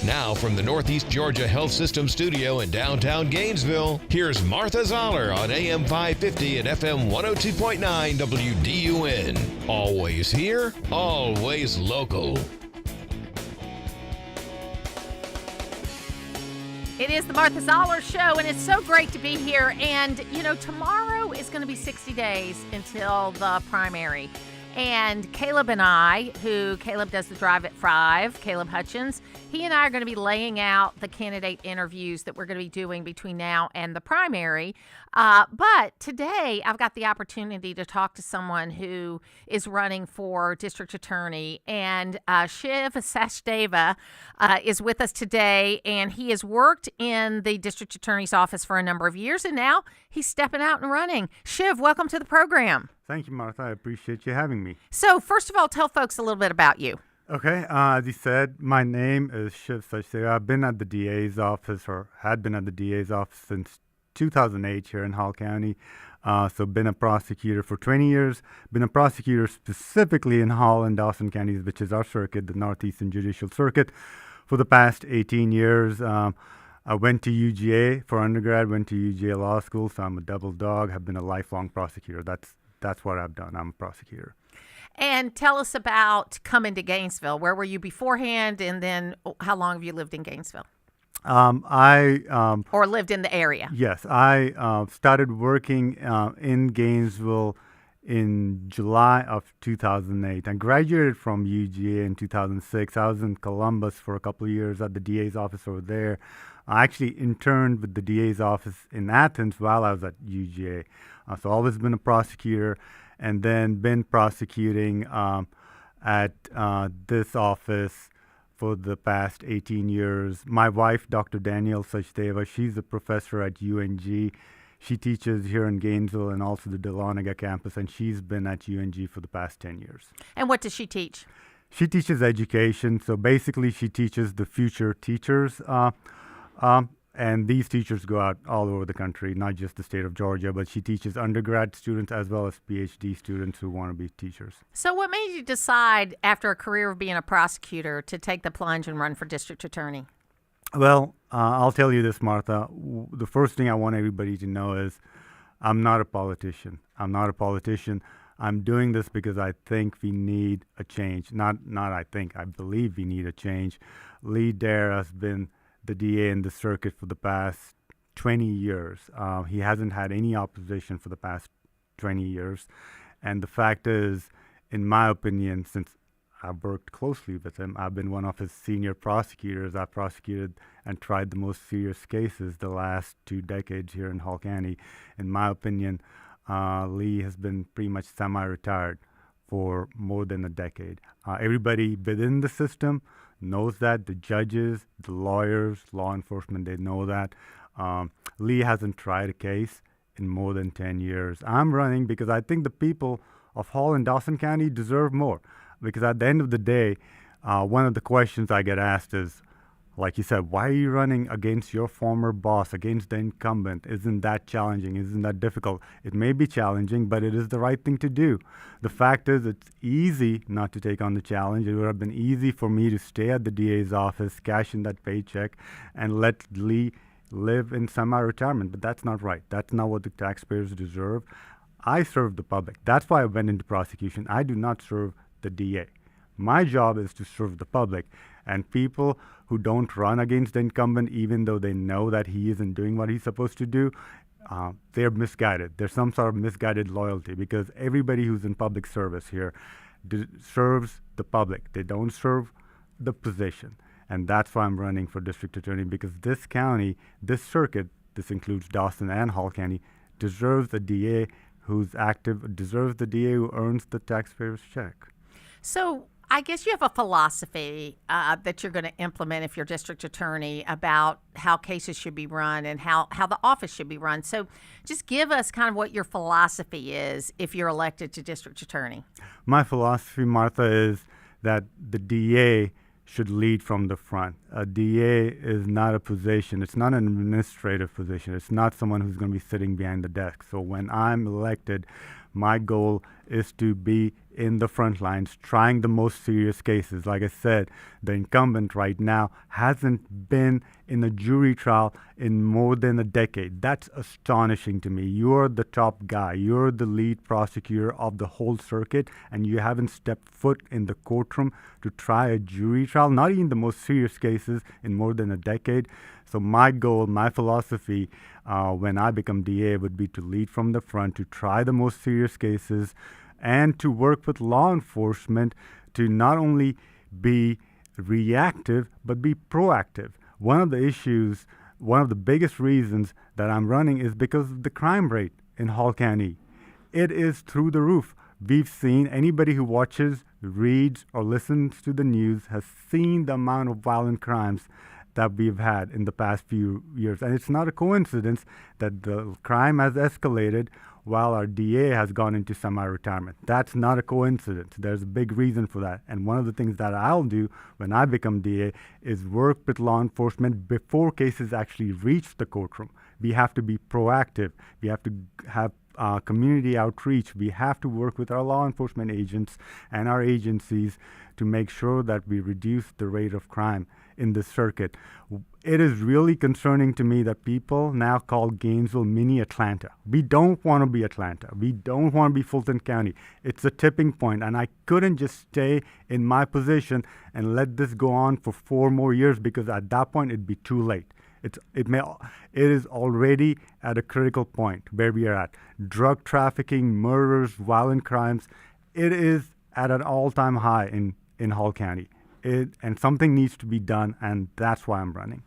Now from the Northeast Georgia Health System studio in downtown Gainesville, here's Martha Zoller on AM 550 and FM 102.9 WDUN. Always here, always local. It is the Martha Zoller Show, and it's so great to be here. And, you know, tomorrow is going to be 60 days until the primary. And Caleb and I, Caleb does the Drive at 5, Caleb Hutchins, he and I are going to be laying out the candidate interviews that we're going to be doing between now and the primary. But today I've got the opportunity to talk to someone who is running for district attorney. And Shiv Sachdeva is with us today. And he has worked in the district attorney's office for a number of years. And now he's stepping out and running. Shiv, welcome to the program. Thank you, Martha. I appreciate you having me. So, first of all, tell folks a little bit about you. Okay. As you said, my name is Shiv Sachdeva. I've been at the DA's office, or had been at the DA's office since 2008 here in Hall County. So, been a prosecutor for 20 years. Been a prosecutor specifically in Hall and Dawson counties, which is our circuit, the Northeastern Judicial Circuit, for the past 18 years. I went to UGA for undergrad, went to UGA Law School, so I'm a double dog. Have been a lifelong prosecutor. That's what I've done. I'm a prosecutor. And tell us about coming to Gainesville. Where were you beforehand, and then how long have you lived in Gainesville? Or lived in the area? Yes, I started working in Gainesville in July of 2008. I graduated from UGA in 2006. I was in Columbus for a couple of years at the DA's office over there. I actually interned with the DA's office in Athens while I was at UGA. So always been a prosecutor, and then been prosecuting at this office for the past 18 years. My wife, Dr. Danielle Sachdeva, she's a professor at UNG. She teaches here in Gainesville and also the Dahlonega campus, and she's been at UNG for the past 10 years. And what does she teach? She teaches education. So basically, she teaches the future teachers. And these teachers go out all over the country, not just the state of Georgia, but she teaches undergrad students as well as PhD students who want to be teachers. So what made you decide, after a career of being a prosecutor, to take the plunge and run for district attorney? Well, I'll tell you this, Martha. The first thing I want everybody to know is I'm not a politician. I'm doing this because I think we need a change. I believe we need a change. Lee Dare has been the DA in the circuit for the past 20 years. He hasn't had any opposition for the past 20 years. And the fact is, in my opinion, since I've worked closely with him, I've been one of his senior prosecutors. I've prosecuted and tried the most serious cases the last 2 decades here in Hall County. In my opinion, Lee has been pretty much semi-retired for more than a decade. Everybody within the system knows that. The judges, the lawyers, law enforcement, they know that. Lee hasn't tried a case in more than 10 years. I'm running because I think the people of Hall and Dawson County deserve more. Because at the end of the day, one of the questions I get asked is, like you said, why are you running against your former boss, against the incumbent? Isn't that challenging? Isn't that difficult? It may be challenging, but it is the right thing to do. The fact is, it's easy not to take on the challenge. It would have been easy for me to stay at the DA's office, cash in that paycheck, and let Lee live in semi-retirement. But that's not right. That's not what the taxpayers deserve. I serve the public. That's why I went into prosecution. I do not serve the DA. My job is to serve the public, and people who don't run against the incumbent, even though they know that he isn't doing what he's supposed to do, they're misguided. There's some sort of misguided loyalty, because everybody who's in public service here serves the public. They don't serve the position, and that's why I'm running for district attorney, because this county, this circuit, this includes Dawson and Hall County, deserves a DA who's active, deserves the DA who earns the taxpayer's check. So I guess you have a philosophy that you're going to implement if you're district attorney about how cases should be run and how the office should be run. So just give us kind of what your philosophy is if you're elected to district attorney. My philosophy, Martha, is that the DA should lead from the front. A DA is not a position. It's not an administrative position. It's not someone who's going to be sitting behind the desk. So when I'm elected, my goal is to be in the front lines, trying the most serious cases. Like I said, the incumbent right now hasn't been in a jury trial in more than a decade. That's astonishing to me. You're the top guy. You're the lead prosecutor of the whole circuit, and you haven't stepped foot in the courtroom to try a jury trial, not even the most serious cases, in more than a decade. So my goal, my philosophy, when I become DA would be to lead from the front, to try the most serious cases, and to work with law enforcement to not only be reactive, but be proactive. One of the biggest reasons that I'm running is because of the crime rate in Hall County. It is through the roof. We've seen, anybody who watches, reads, or listens to the news has seen the amount of violent crimes that we've had in the past few years. And it's not a coincidence that the crime has escalated while our DA has gone into semi-retirement. That's not a coincidence. There's a big reason for that. And one of the things that I'll do when I become DA is work with law enforcement before cases actually reach the courtroom. We have to be proactive. We have to have community outreach. We have to work with our law enforcement agents and our agencies to make sure that we reduce the rate of crime in this circuit. It is really concerning to me that people now call Gainesville mini Atlanta. We don't want to be Atlanta. We don't want to be Fulton County. It's a tipping point, and I couldn't just stay in my position and let this go on for 4 more years, because at that point it'd be too late. It is already at a critical point where we are at. Drug trafficking, murders, violent crimes, it is at an all-time high in Hall County. And something needs to be done, and that's why I'm running.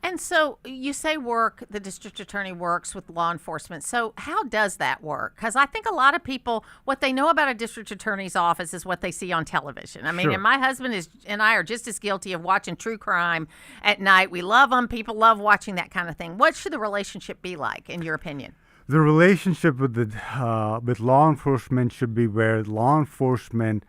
And so you say the district attorney works with law enforcement. So how does that work? Because I think a lot of people, what they know about a district attorney's office is what they see on television. I mean, Sure. and my husband and I are just as guilty of watching true crime at night. We love them. People love watching that kind of thing. What should the relationship be like, in your opinion? The relationship with law enforcement should be where law enforcement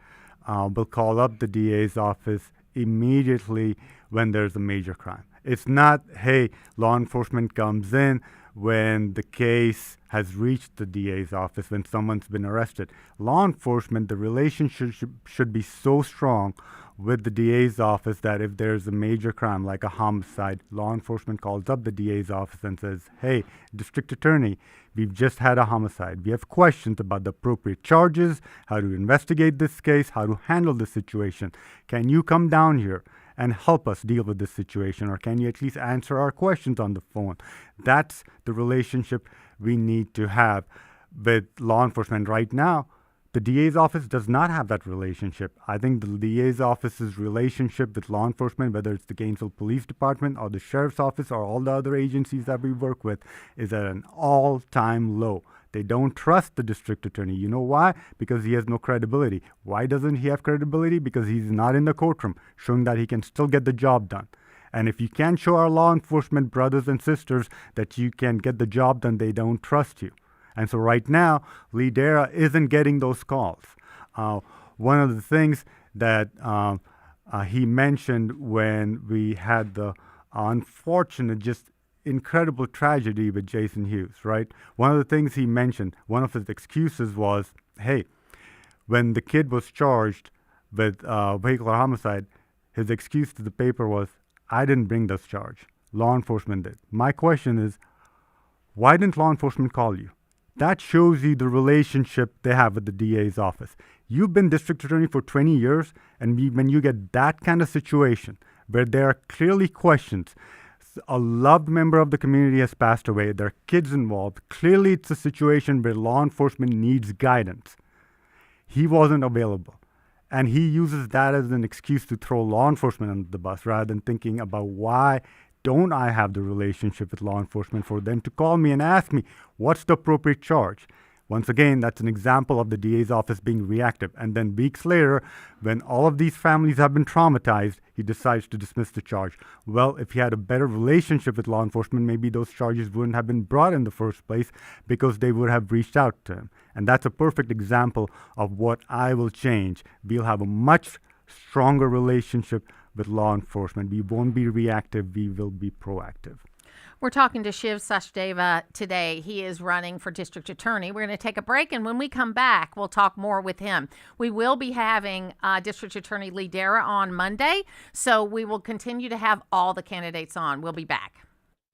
will call up the DA's office immediately when there's a major crime. It's not, hey, law enforcement comes in when the case has reached the DA's office, when someone's been arrested. Law enforcement, the relationship should be so strong with the DA's office that if there's a major crime like a homicide, law enforcement calls up the DA's office and says, hey, district attorney, we've just had a homicide. We have questions about the appropriate charges, how to investigate this case, how to handle the situation. Can you come down here and help us deal with this situation, or can you at least answer our questions on the phone? That's the relationship we need to have with law enforcement. Right now, the DA's office does not have that relationship. I think the DA's office's relationship with law enforcement, whether it's the Gainesville Police Department or the Sheriff's Office or all the other agencies that we work with, is at an all-time low. They don't trust the district attorney. You know why? Because he has no credibility. Why doesn't he have credibility? Because he's not in the courtroom, showing that he can still get the job done. And if you can't show our law enforcement brothers and sisters that you can get the job done, they don't trust you. And so right now, Lee Dara isn't getting those calls. One of the things that he mentioned when we had the unfortunate, just incredible tragedy with Jason Hughes, right? One of the things he mentioned, one of his excuses was, hey, when the kid was charged with vehicular homicide, his excuse to the paper was, I didn't bring this charge. Law enforcement did. My question is, why didn't law enforcement call you? That shows you the relationship they have with the DA's office. You've been district attorney for 20 years, and when you get that kind of situation where there are clearly questions, a loved member of the community has passed away, there are kids involved, clearly it's a situation where law enforcement needs guidance. He wasn't available. And he uses that as an excuse to throw law enforcement under the bus rather than thinking about why don't I have the relationship with law enforcement for them to call me and ask me, what's the appropriate charge? Once again, that's an example of the DA's office being reactive. And then weeks later, when all of these families have been traumatized, he decides to dismiss the charge. Well, if he had a better relationship with law enforcement, maybe those charges wouldn't have been brought in the first place because they would have reached out to him. And that's a perfect example of what I will change. We'll have a much stronger relationship with law enforcement. We won't be reactive, we will be proactive. We're talking to Shiv Sachdeva today. He is running for district attorney. We're going to take a break, and when we come back, we'll talk more with him. We will be having District Attorney Lee Dara on Monday, so we will continue to have all the candidates on. We'll be back.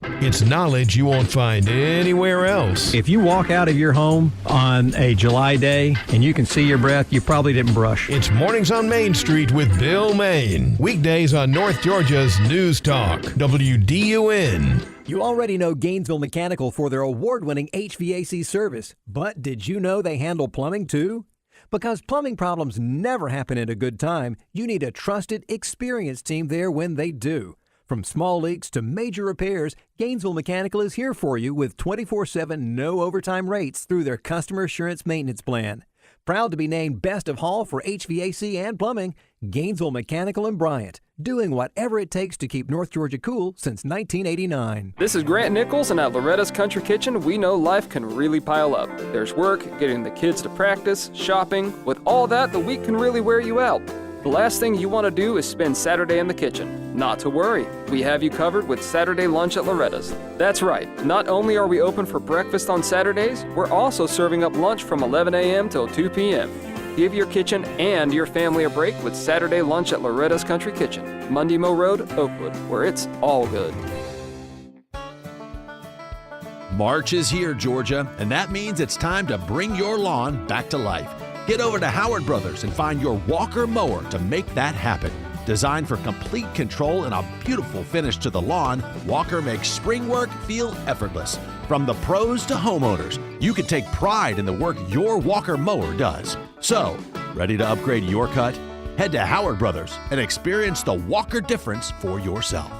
It's knowledge you won't find anywhere else. If you walk out of your home on a July day and you can see your breath, you probably didn't brush. It's Mornings on Main Street with Bill Main. Weekdays on North Georgia's News Talk, WDUN. You already know Gainesville Mechanical for their award-winning HVAC service, but did you know they handle plumbing too? Because plumbing problems never happen at a good time, you need a trusted, experienced team there when they do. From small leaks to major repairs, Gainesville Mechanical is here for you with 24/7 no overtime rates through their Customer Assurance Maintenance Plan. Proud to be named Best of Hall for HVAC and Plumbing, Gainesville Mechanical and Bryant, doing whatever it takes to keep North Georgia cool since 1989. This is Grant Nichols, and at Loretta's Country Kitchen, we know life can really pile up. There's work, getting the kids to practice, shopping. With all that, the week can really wear you out. The last thing you want to do is spend Saturday in the kitchen. Not to worry, we have you covered with Saturday lunch at Loretta's. That's right, not only are we open for breakfast on Saturdays, we're also serving up lunch from 11 a.m. till 2 p.m. Give your kitchen and your family a break with Saturday lunch at Loretta's Country Kitchen, Mundy Mow Road, Oakwood, where it's all good. March is here, Georgia, and that means it's time to bring your lawn back to life. Get over to Howard Brothers and find your Walker mower to make that happen. Designed for complete control and a beautiful finish to the lawn, Walker makes spring work feel effortless. From the pros to homeowners, you can take pride in the work your Walker mower does. So, ready to upgrade your cut? Head to Howard Brothers and experience the Walker difference for yourself.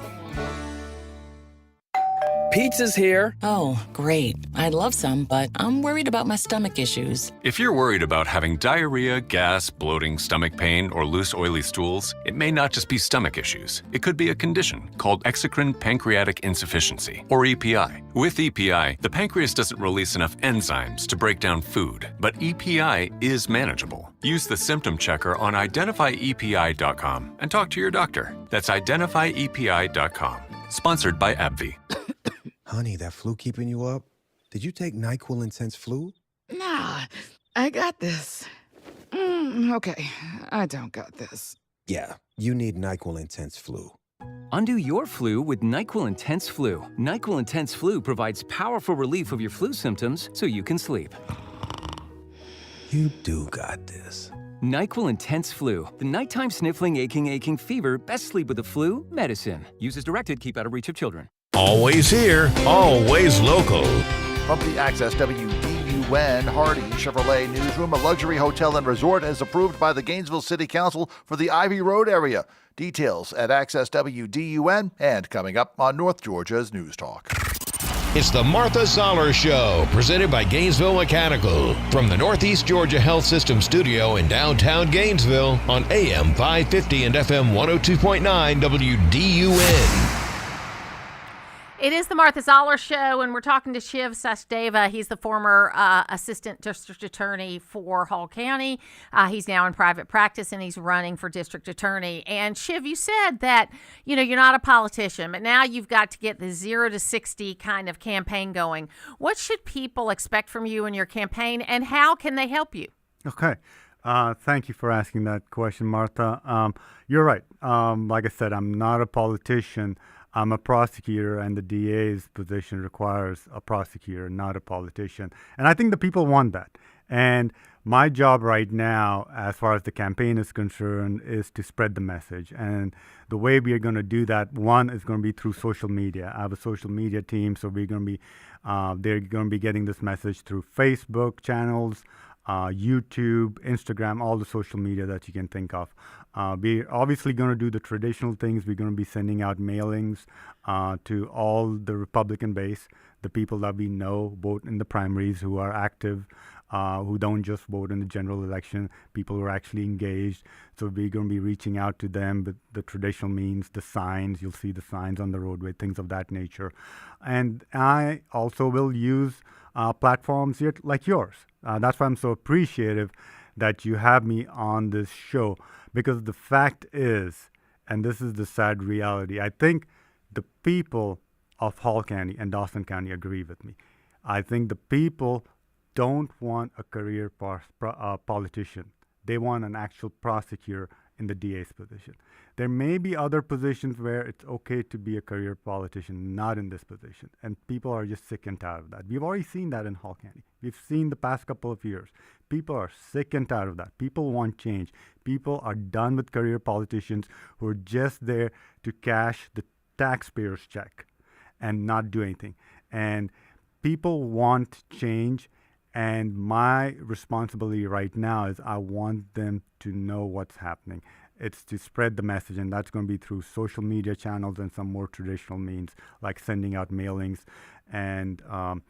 Pizza's here. Oh, great. I'd love some, but I'm worried about my stomach issues. If you're worried about having diarrhea, gas, bloating, stomach pain, or loose, oily stools, it may not just be stomach issues. It could be a condition called exocrine pancreatic insufficiency, or EPI. With EPI, the pancreas doesn't release enough enzymes to break down food, but EPI is manageable. Use the symptom checker on identifyepi.com and talk to your doctor. That's identifyepi.com. Sponsored by AbbVie. Honey, that flu keeping you up? Did you take NyQuil Intense Flu? Nah, I got this. Okay, I don't got this. Yeah, you need NyQuil Intense Flu. Undo your flu with NyQuil Intense Flu. NyQuil Intense Flu provides powerful relief of your flu symptoms so you can sleep. You do got this. NyQuil Intense Flu. The nighttime sniffling, aching fever. Best sleep with the flu medicine. Use as directed. Keep out of reach of children. Always here, always local. From the Access WDUN Hardy Chevrolet Newsroom, a luxury hotel and resort is approved by the Gainesville City Council for the Ivy Road area. Details at Access WDUN and coming up on North Georgia's News Talk. It's the Martha Zoller Show, presented by Gainesville Mechanical. From the Northeast Georgia Health System studio in downtown Gainesville on AM 550 and FM 102.9 WDUN. It is the Martha Zoller Show, and we're talking to Shiv Sachdeva. He's the former assistant district attorney for Hall County. He's now in private practice, and he's running for district attorney. And Shiv, you said that, you're not a politician, but now you've got to get the 0 to 60 kind of campaign going. What should people expect from you in your campaign, and how can they help you? Okay. Thank you for asking that question, Martha. You're right. Like I said, I'm not a politician. I'm a prosecutor, and the DA's position requires a prosecutor, not a politician. And I think the people want that. And my job right now, as far as the campaign is concerned, is to spread the message. And the way we are going to do that, one, is going to be through social media. I have a social media team, so we're going to be, they're going to be getting this message through Facebook channels, YouTube, Instagram, all the social media that you can think of. We're obviously going to do the traditional things. We're going to be sending out mailings to all the Republican base, the people that we know vote in the primaries, who are active, who don't just vote in the general election, people who are actually engaged. So we're going to be reaching out to them with the traditional means, the signs. You'll see the signs on the roadway, things of that nature. And I also will use platforms like yours. That's why I'm so appreciative that you have me on this show, because the fact is, and this is the sad reality, I think the people of Hall County and Dawson County agree with me. I think the people don't want a career politician. They want an actual prosecutor in the DA's position. There may be other positions where it's okay to be a career politician, not in this position. And people are just sick and tired of that. We've already seen that in Hall County. We've seen the past couple of years. People are sick and tired of that. People want change. People are done with career politicians who are just there to cash the taxpayer's check and not do anything. And people want change. And my responsibility right now is I want them to know what's happening. It's to spread the message, and that's going to be through social media channels and some more traditional means, like sending out mailings. And my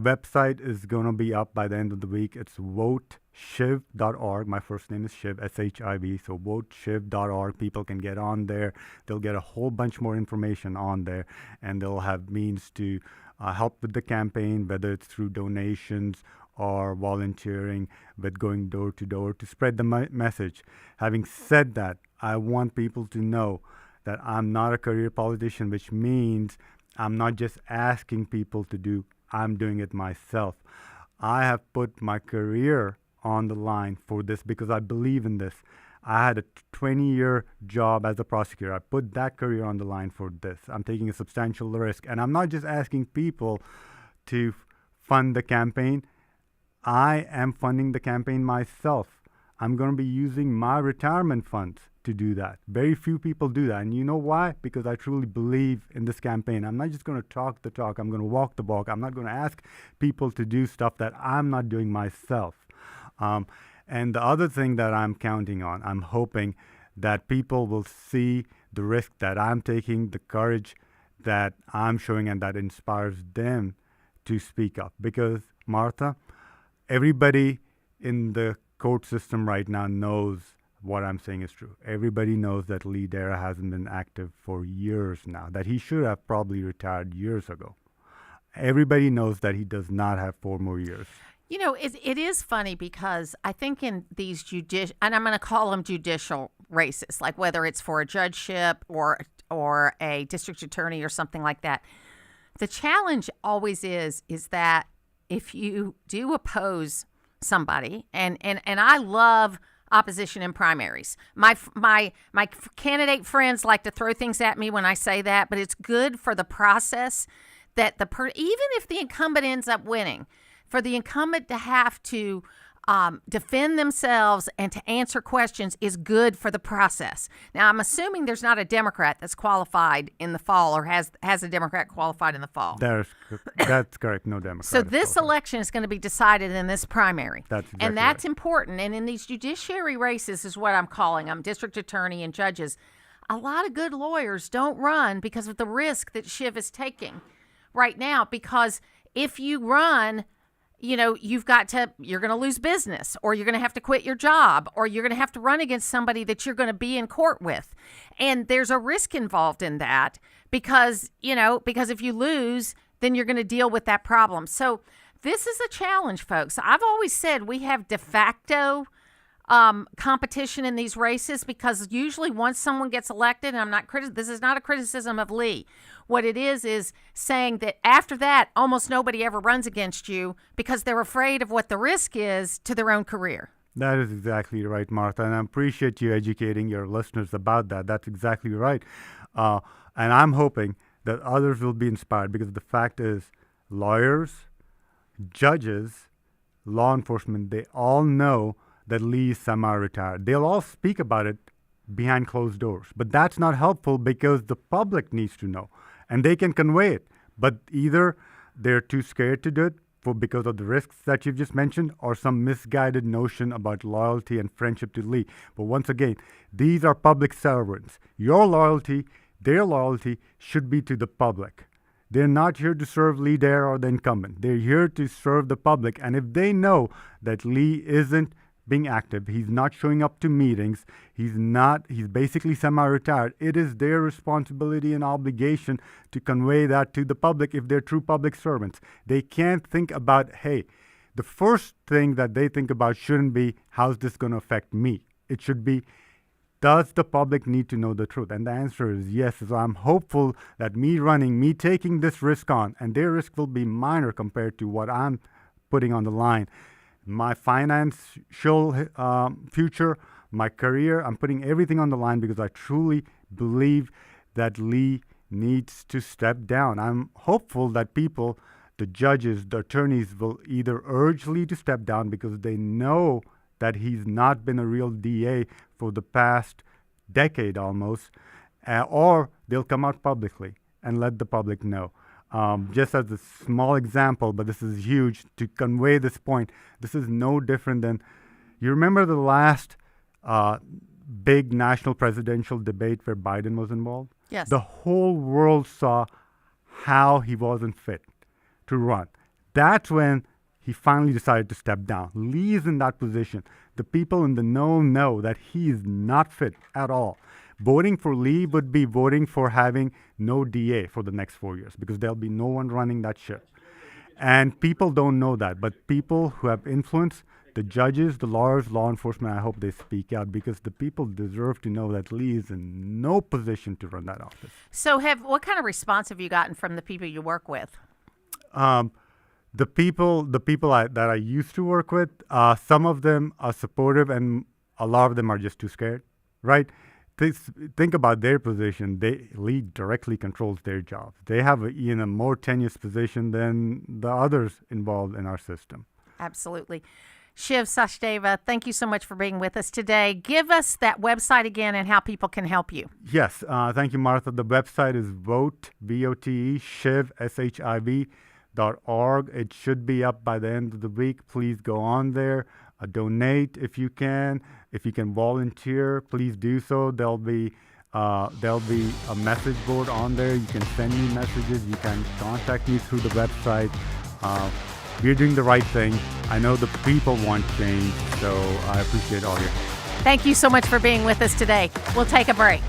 website is going to be up by the end of the week. It's voteshiv.org. My first name is Shiv, S-H-I-V, so voteshiv.org. People can get on there. They'll get a whole bunch more information on there, and they'll have means to help with the campaign, whether it's through donations or volunteering, with going door to door to spread the message. Having said that, I want people to know that I'm not a career politician, which means I'm not just asking people to do, I'm doing it myself. I have put my career on the line for this because I believe in this. I had a 20-year job as a prosecutor. I put that career on the line for this. I'm taking a substantial risk. And I'm not just asking people to fund the campaign. I am funding the campaign myself. I'm going to be using my retirement funds to do that. Very few people do that. And you know why? Because I truly believe in this campaign. I'm not just going to talk the talk. I'm going to walk the walk. I'm not going to ask people to do stuff that I'm not doing myself. And the other thing that I'm counting on, I'm hoping that people will see the risk that I'm taking, the courage that I'm showing, and that inspires them to speak up. Because, Martha, everybody in the court system right now knows what I'm saying is true. Everybody knows that Lee Dara hasn't been active for years now, that he should have probably retired years ago. Everybody knows that he does not have 4 more years. You know, it is funny because I think in these judicial, and I'm going to call them judicial races, like whether it's for a judgeship or a district attorney or something like that, the challenge always is that if you do oppose somebody, and I love opposition in primaries. My candidate friends like to throw things at me when I say that, but it's good for the process that even if the incumbent ends up winning, for the incumbent to have to defend themselves and to answer questions is good for the process. Now, I'm assuming there's not a Democrat that's qualified in the fall or has a Democrat qualified in the fall. That's correct. No Democrat. So this election is going to be decided in this primary. That's exactly and that's right. important. And in these judiciary races is what I'm calling them, district attorney and judges. A lot of good lawyers don't run because of the risk that Shiv is taking right now. Because if you run, you know, you're going to lose business, or you're going to have to quit your job, or you're going to have to run against somebody that you're going to be in court with. And there's a risk involved in that because if you lose, then you're going to deal with that problem. So this is a challenge, folks. I've always said we have de facto competition in these races because usually once someone gets elected, and this is not a criticism of Lee. What it is saying that after that, almost nobody ever runs against you because they're afraid of what the risk is to their own career. That is exactly right, Martha, and I appreciate you educating your listeners about that. That's exactly right. And I'm hoping that others will be inspired because the fact is lawyers, judges, law enforcement, they all know that Lee is semi-retired. They'll all speak about it behind closed doors. But that's not helpful because the public needs to know. And they can convey it. But either they're too scared to do it because of the risks that you've just mentioned, or some misguided notion about loyalty and friendship to Lee. But once again, these are public servants. Your loyalty, their loyalty should be to the public. They're not here to serve Lee Dara or the incumbent. They're here to serve the public. And if they know that Lee isn't being active, he's not showing up to meetings, he's basically semi-retired, it is their responsibility and obligation to convey that to the public if they're true public servants. They can't think about, hey, the first thing that they think about shouldn't be, how's this going to affect me? It should be, does the public need to know the truth? And the answer is yes. So I'm hopeful that me taking this risk on, and their risk will be minor compared to what I'm putting on the line. My financial future, my career, I'm putting everything on the line because I truly believe that Lee needs to step down. I'm hopeful that people, the judges, the attorneys will either urge Lee to step down because they know that he's not been a real DA for the past decade almost, or they'll come out publicly and let the public know. Just as a small example, but this is huge to convey this point, this is no different than, you remember the last big national presidential debate where Biden was involved? Yes. The whole world saw how he wasn't fit to run. That's when he finally decided to step down. Lee is in that position. The people in the know that he is not fit at all. Voting for Lee would be voting for having no DA for the next 4 years because there'll be no one running that ship. And people don't know that, but people who have influence, the judges, the lawyers, law enforcement, I hope they speak out because the people deserve to know that Lee is in no position to run that office. So what kind of response have you gotten from the people you work with? The people that I used to work with, some of them are supportive and a lot of them are just too scared, right? Think about their position. Lee directly controls their jobs. They have a more tenuous position than the others involved in our system. Absolutely. Shiv Sachdeva, thank you so much for being with us today. Give us that website again and how people can help you. Yes, thank you, Martha. The website is vote, V-O-T-E, Shiv, SHIV.org. It should be up by the end of the week. Please go on there. Donate if you can. If you can volunteer, please do so. There'll be a message board on there. You can send me messages. You can contact me through the website. We're doing the right thing. I know the people want change, so I appreciate all your help. Thank you so much for being with us today. We'll take a break.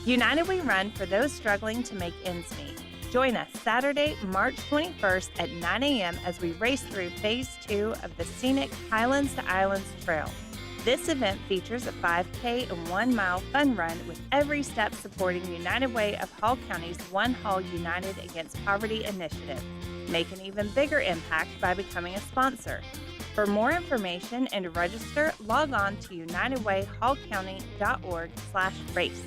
United We Run for those struggling to make ends meet. Join us Saturday, March 21st at 9 a.m. as we race through Phase 2 of the scenic Highlands to Islands Trail. This event features a 5K and 1 mile fun run with every step supporting United Way of Hall County's One Hall United Against Poverty initiative. Make an even bigger impact by becoming a sponsor. For more information and to register, log on to unitedwayhallcounty.org/race.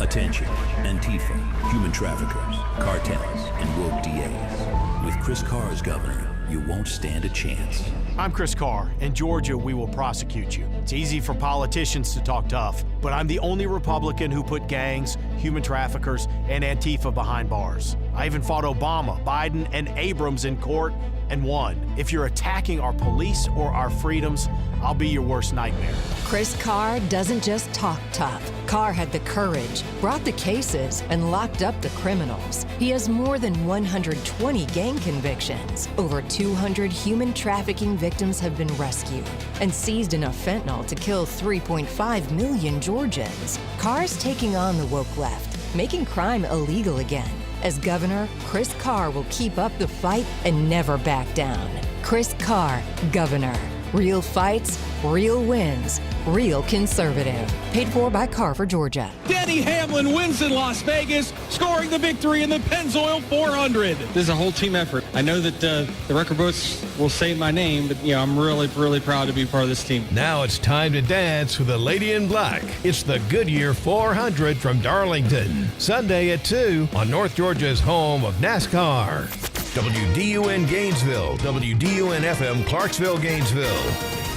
Attention, Antifa, human traffickers, cartels, and woke DAs. With Chris Carr as governor, you won't stand a chance. I'm Chris Carr. In Georgia, we will prosecute you. It's easy for politicians to talk tough, but I'm the only Republican who put gangs, human traffickers, and Antifa behind bars. I even fought Obama, Biden, and Abrams in court and won. If you're attacking our police or our freedoms, I'll be your worst nightmare. Chris Carr doesn't just talk tough. Carr had the courage, brought the cases, and locked up the criminals. He has more than 120 gang convictions. Over 200 human trafficking victims have been rescued and seized enough fentanyl to kill 3.5 million Georgians. Carr's taking on the woke left, making crime illegal again. As governor, Chris Carr will keep up the fight and never back down. Chris Carr, governor. Real fights, real wins, real conservative. Paid for by Carr for Georgia. Denny Hamlin wins in Las Vegas, scoring the victory in the Pennzoil 400. This is a whole team effort. I know that the record books will say my name, but I'm really, really proud to be part of this team. Now it's time to dance with the Lady in Black. It's the Goodyear 400 from Darlington. Sunday at 2 on North Georgia's home of NASCAR. WDUN Gainesville, WDUN FM Clarksville, Gainesville.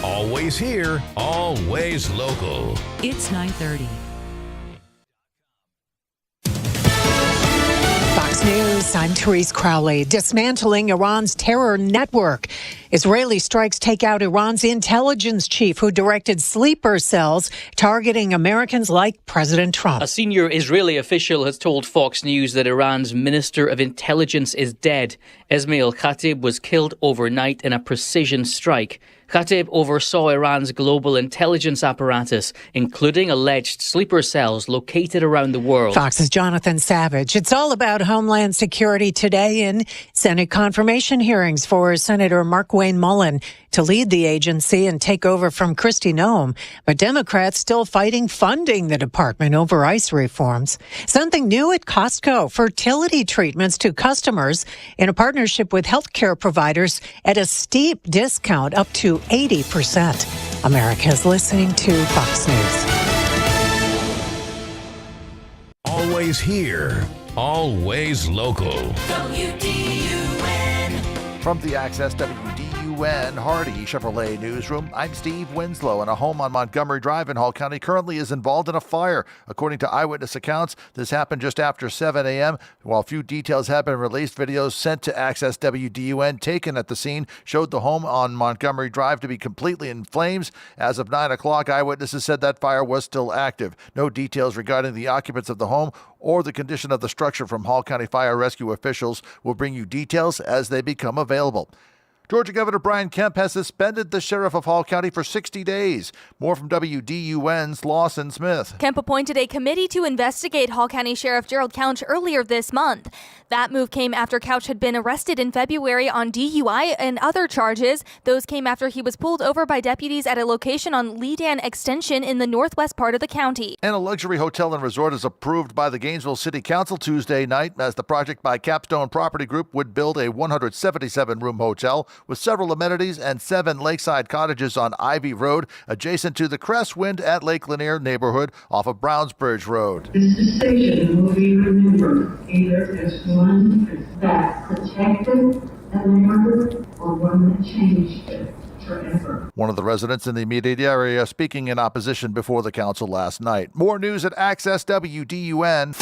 Always here, always local. It's 9:30. Fox News, I'm Therese Crowley. Dismantling Iran's terror network. Israeli strikes take out Iran's intelligence chief who directed sleeper cells targeting Americans like President Trump. A senior Israeli official has told Fox News that Iran's Minister of Intelligence is dead. Esmail Khatib was killed overnight in a precision strike. Khatib oversaw Iran's global intelligence apparatus, including alleged sleeper cells located around the world. Fox's Jonathan Savage. It's all about Homeland Security today in Senate confirmation hearings for Senator Mark Wayne Mullen to lead the agency and take over from Kristi Noem. But Democrats still fighting funding the department over ICE reforms. Something new at Costco: fertility treatments to customers in a partnership with healthcare providers at a steep discount up to 80%. America's listening to Fox News. Always here, always local. From the Access WDUN Hardy Chevrolet newsroom, I'm Steve Winslow, and a home on Montgomery Drive in Hall County currently is involved in a fire. According to eyewitness accounts, this happened just after 7 a.m. While few details have been released, videos sent to Access WDUN taken at the scene showed the home on Montgomery Drive to be completely in flames. As of 9 o'clock, eyewitnesses said that fire was still active. No details regarding the occupants of the home or the condition of the structure from Hall County Fire Rescue officials. Will bring you details as they become available. Georgia Governor Brian Kemp has suspended the sheriff of Hall County for 60 days. More from WDUN's Lawson Smith. Kemp appointed a committee to investigate Hall County Sheriff Gerald Couch earlier this month. That move came after Couch had been arrested in February on DUI and other charges. Those came after he was pulled over by deputies at a location on Leedan Extension in the northwest part of the county. And a luxury hotel and resort is approved by the Gainesville City Council Tuesday night as the project by Capstone Property Group would build a 177-room hotel with several amenities and 7 lakeside cottages on Ivy Road, adjacent to the Crestwind at Lake Lanier neighborhood off of Brownsbridge Road. This decision will be remembered either as one that protected Atlanta or one that changed it forever. One of the residents in the immediate area speaking in opposition before the council last night. More news at Access WDUN.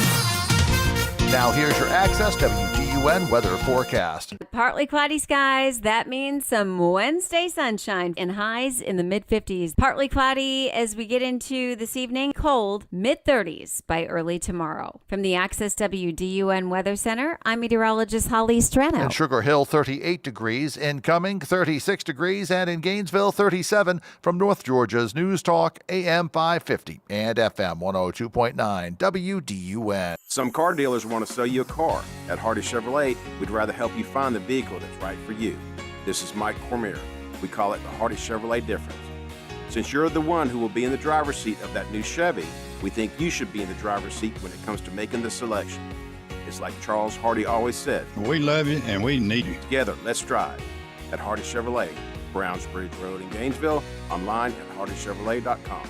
Now here's your Access WDUN weather forecast. Partly cloudy skies. That means some Wednesday sunshine and highs in the mid-50s. Partly cloudy as we get into this evening. Cold, mid-30s by early tomorrow. From the Access WDUN Weather Center, I'm meteorologist Holly Strano. In Sugar Hill, 38 degrees. Incoming, 36 degrees. And in Gainesville, 37. From North Georgia's News Talk, AM 550 and FM 102.9 WDUN. Some car dealers want to sell you a car. At Hardy Chevrolet, we'd rather help you find the vehicle that's right for you. This is Mike Cormier. We call it the Hardy Chevrolet difference. Since you're the one who will be in the driver's seat of that new Chevy, we think you should be in the driver's seat when it comes to making the selection. It's like Charles Hardy always said, we love you and we need you. Together, let's drive. At Hardy Chevrolet, Brownsbridge Road in Gainesville, online at hardychevrolet.com.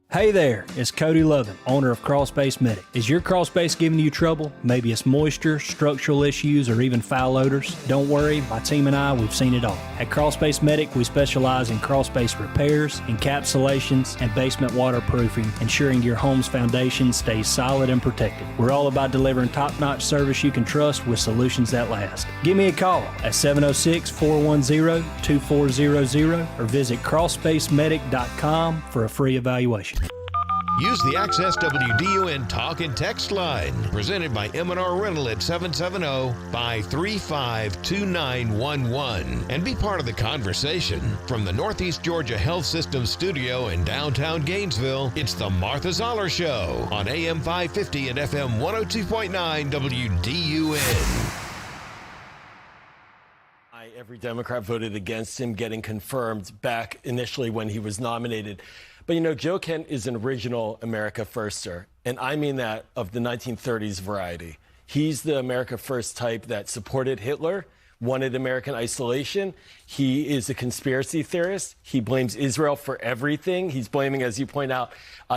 Hey there, it's Cody Lovin, owner of Crawlspace Medic. Is your crawl space giving you trouble? Maybe it's moisture, structural issues, or even foul odors? Don't worry, my team and I, we've seen it all. At Crawlspace Medic, we specialize in crawl space repairs, encapsulations, and basement waterproofing, ensuring your home's foundation stays solid and protected. We're all about delivering top-notch service you can trust with solutions that last. Give me a call at 706-410-2400 or visit crawlspacemedic.com for a free evaluation. Use the Access WDUN Talk and Text line, presented by M&R Rental at 770-535-2911, and be part of the conversation. From the Northeast Georgia Health System studio in downtown Gainesville, it's the Martha Zoller Show on AM 550 and FM 102.9 WDUN. Every Democrat voted against him getting confirmed back initially when he was nominated. But, you know, Joe Kent is an original America Firster, and I mean that of the 1930s variety. He's the America First type that supported Hitler, wanted American isolation. He is a conspiracy theorist. He blames Israel for everything. He's blaming, as you point out,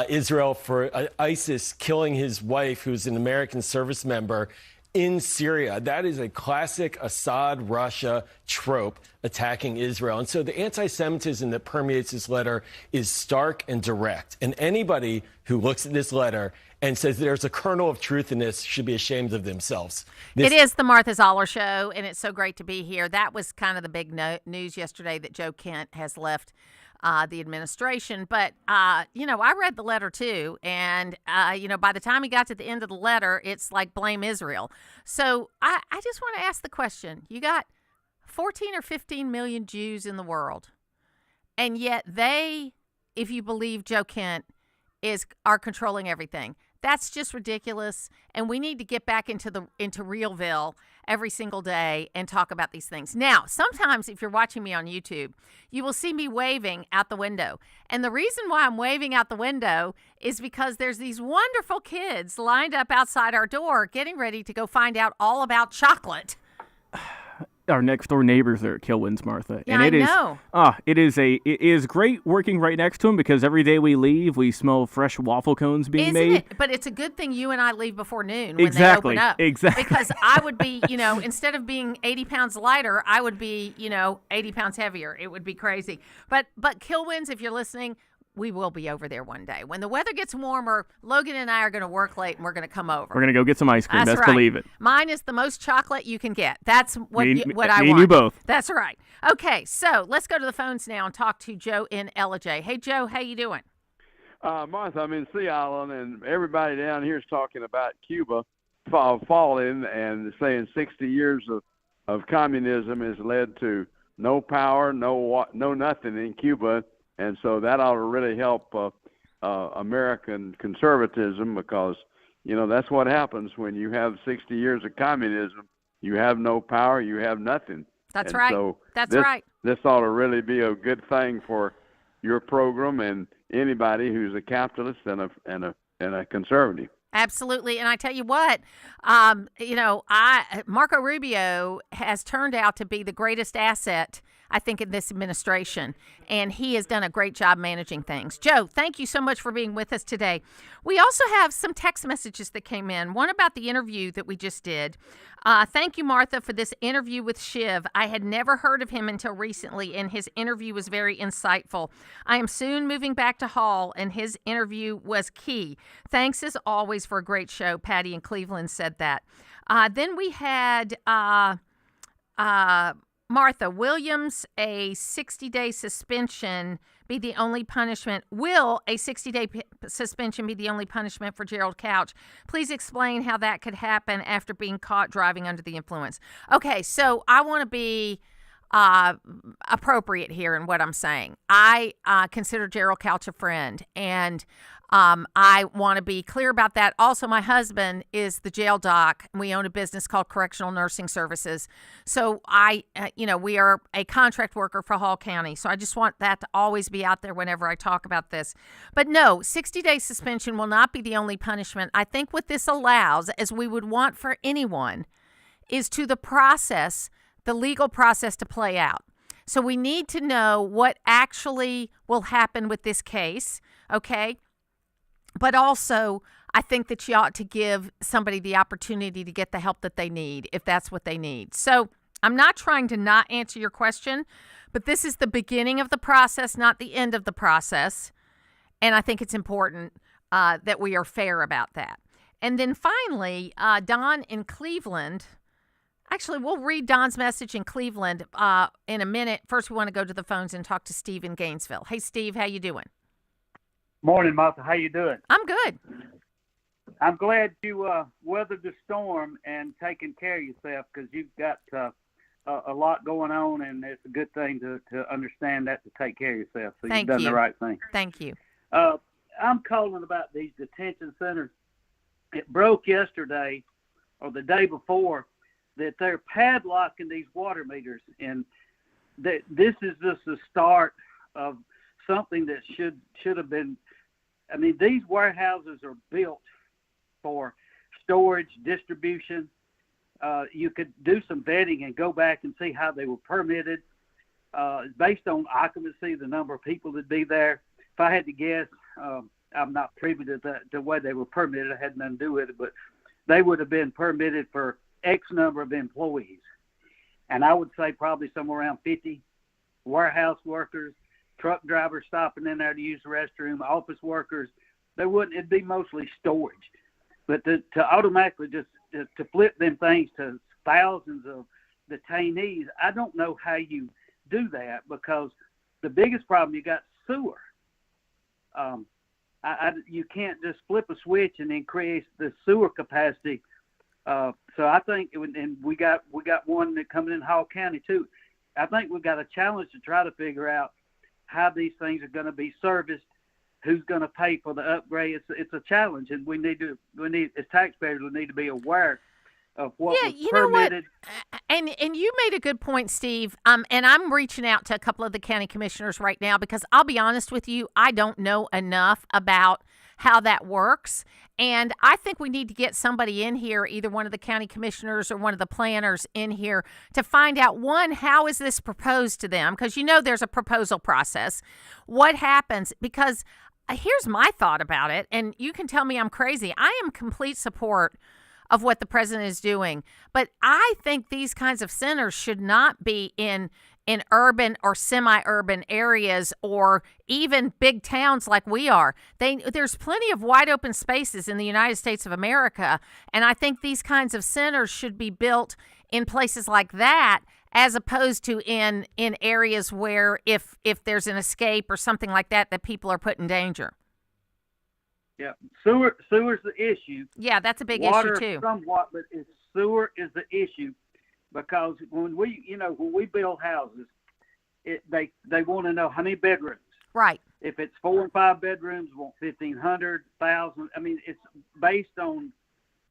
Israel for ISIS killing his wife, who's an American service member, in Syria. That is a classic Assad Russia trope, attacking Israel. And so the anti-Semitism that permeates this letter is stark and direct. And anybody who looks at this letter and says there's a kernel of truth in this should be ashamed of themselves. It is the Martha Zoller Show, and it's so great to be here. That was kind of the big news yesterday, that Joe Kent has left the administration. But, you know, I read the letter too. And, you know, by the time he got to the end of the letter, it's like blame Israel. So I just want to ask the question. You got 14 or 15 million Jews in the world. And yet they, if you believe Joe Kent, are controlling everything. That's just ridiculous. And we need to get back into Realville every single day and talk about these things. Now, sometimes if you're watching me on YouTube, you will see me waving out the window. And the reason why I'm waving out the window is because there's these wonderful kids lined up outside our door getting ready to go find out all about chocolate. Our next door neighbors are at Kilwins, Martha. Yeah, and it know. It is great working right next to them because every day we leave, we smell fresh waffle cones being made. Isn't it? But it's a good thing you and I leave before noon when Exactly. they open up. Exactly. Because I would be, instead of being 80 pounds lighter, I would be, 80 pounds heavier. It would be crazy. But Kilwins, if you're listening, we will be over there one day. When the weather gets warmer, Logan and I are going to work late, and we're going to come over. We're going to go get some ice cream. That's Best right. believe it. Mine is the most chocolate you can get. That's what I want. Me and you both. That's right. Okay, so let's go to the phones now and talk to Joe in Ellijay. Hey, Joe, how you doing? Martha, I'm in Sea Island, and everybody down here is talking about Cuba falling and saying 60 years of communism has led to no power, no nothing in Cuba. And so that ought to really help American conservatism because, that's what happens when you have 60 years of communism. You have no power, you have nothing. That's and right. So That's right. This ought to really be a good thing for your program and anybody who's a capitalist and a conservative. Absolutely. And I tell you what, Marco Rubio has turned out to be the greatest asset, I think, in this administration. And he has done a great job managing things. Joe, thank you so much for being with us today. We also have some text messages that came in. One about the interview that we just did. Thank you, Martha, for this interview with Shiv. I had never heard of him until recently, and his interview was very insightful. I am soon moving back to Hall, and his interview was key. Thanks, as always, for a great show. Patty in Cleveland said that. Then we had Martha Williams, a 60-day suspension be the only punishment? Will a 60-day suspension be the only punishment for Gerald Couch? Please explain how that could happen after being caught driving under the influence. Okay, so I want to be appropriate here in what I'm saying. I consider Gerald Couch a friend, and I want to be clear about that. Also, my husband is the jail doc. We own a business called Correctional Nursing Services. So we are a contract worker for Hall County. So I just want that to always be out there whenever I talk about this. But no, 60-day suspension will not be the only punishment. I think what this allows, as we would want for anyone, is to the legal process to play out. So we need to know what actually will happen with this case, okay? But also, I think that you ought to give somebody the opportunity to get the help that they need, if that's what they need. So I'm not trying to not answer your question, but this is the beginning of the process, not the end of the process. And I think it's important that we are fair about that. And then finally, Don in Cleveland. Actually, we'll read Don's message in Cleveland in a minute. First, we want to go to the phones and talk to Steve in Gainesville. Hey, Steve, how you doing? Morning, Martha. How you doing? I'm good. I'm glad you weathered the storm and taking care of yourself because you've got a lot going on, and it's a good thing to understand that to take care of yourself. So you've done the right thing. Thank you. I'm calling about these detention centers. It broke yesterday or the day before that they're padlocking these water meters, and this is just the start of something that should have been. I mean, these warehouses are built for storage, distribution. You could do some vetting and go back and see how they were permitted. Based on occupancy, the number of people that'd be there. If I had to guess, I'm not privy to the way they were permitted. I had nothing to do with it, but they would have been permitted for X number of employees. And I would say probably somewhere around 50 warehouse workers, truck drivers stopping in there to use the restroom, office workers. It'd be mostly storage. But to automatically just to flip them things to thousands of detainees, I don't know how you do that because the biggest problem, you got sewer. You can't just flip a switch and increase the sewer capacity. So I think, and we got one that coming in Hall County too. I think we've got a challenge to try to figure out how these things are going to be serviced, who's going to pay for the upgrade. It's a challenge, and we need as taxpayers, we need to be aware of what was permitted. And you made a good point, Steve. And I'm reaching out to a couple of the county commissioners right now because I'll be honest with you, I don't know enough about how that works. And I think we need to get somebody in here, either one of the county commissioners or one of the planners in here, to find out, one, how is this proposed to them? Because there's a proposal process. What happens? Because here's my thought about it, and you can tell me I'm crazy. I am complete support of what the president is doing, but I think these kinds of centers should not be in urban or semi-urban areas or even big towns like we are. There's plenty of wide open spaces in the United States of America, and I think these kinds of centers should be built in places like that, as opposed to in areas where if there's an escape or something like that people are put in danger. Yeah, sewer's the issue. Yeah, that's a big Water, issue too. Somewhat, but sewer is the issue, because when we build houses, they want to know how many bedrooms. Right. If it's 4 and 5 bedrooms, want 1,500, 1,000. I mean, it's based on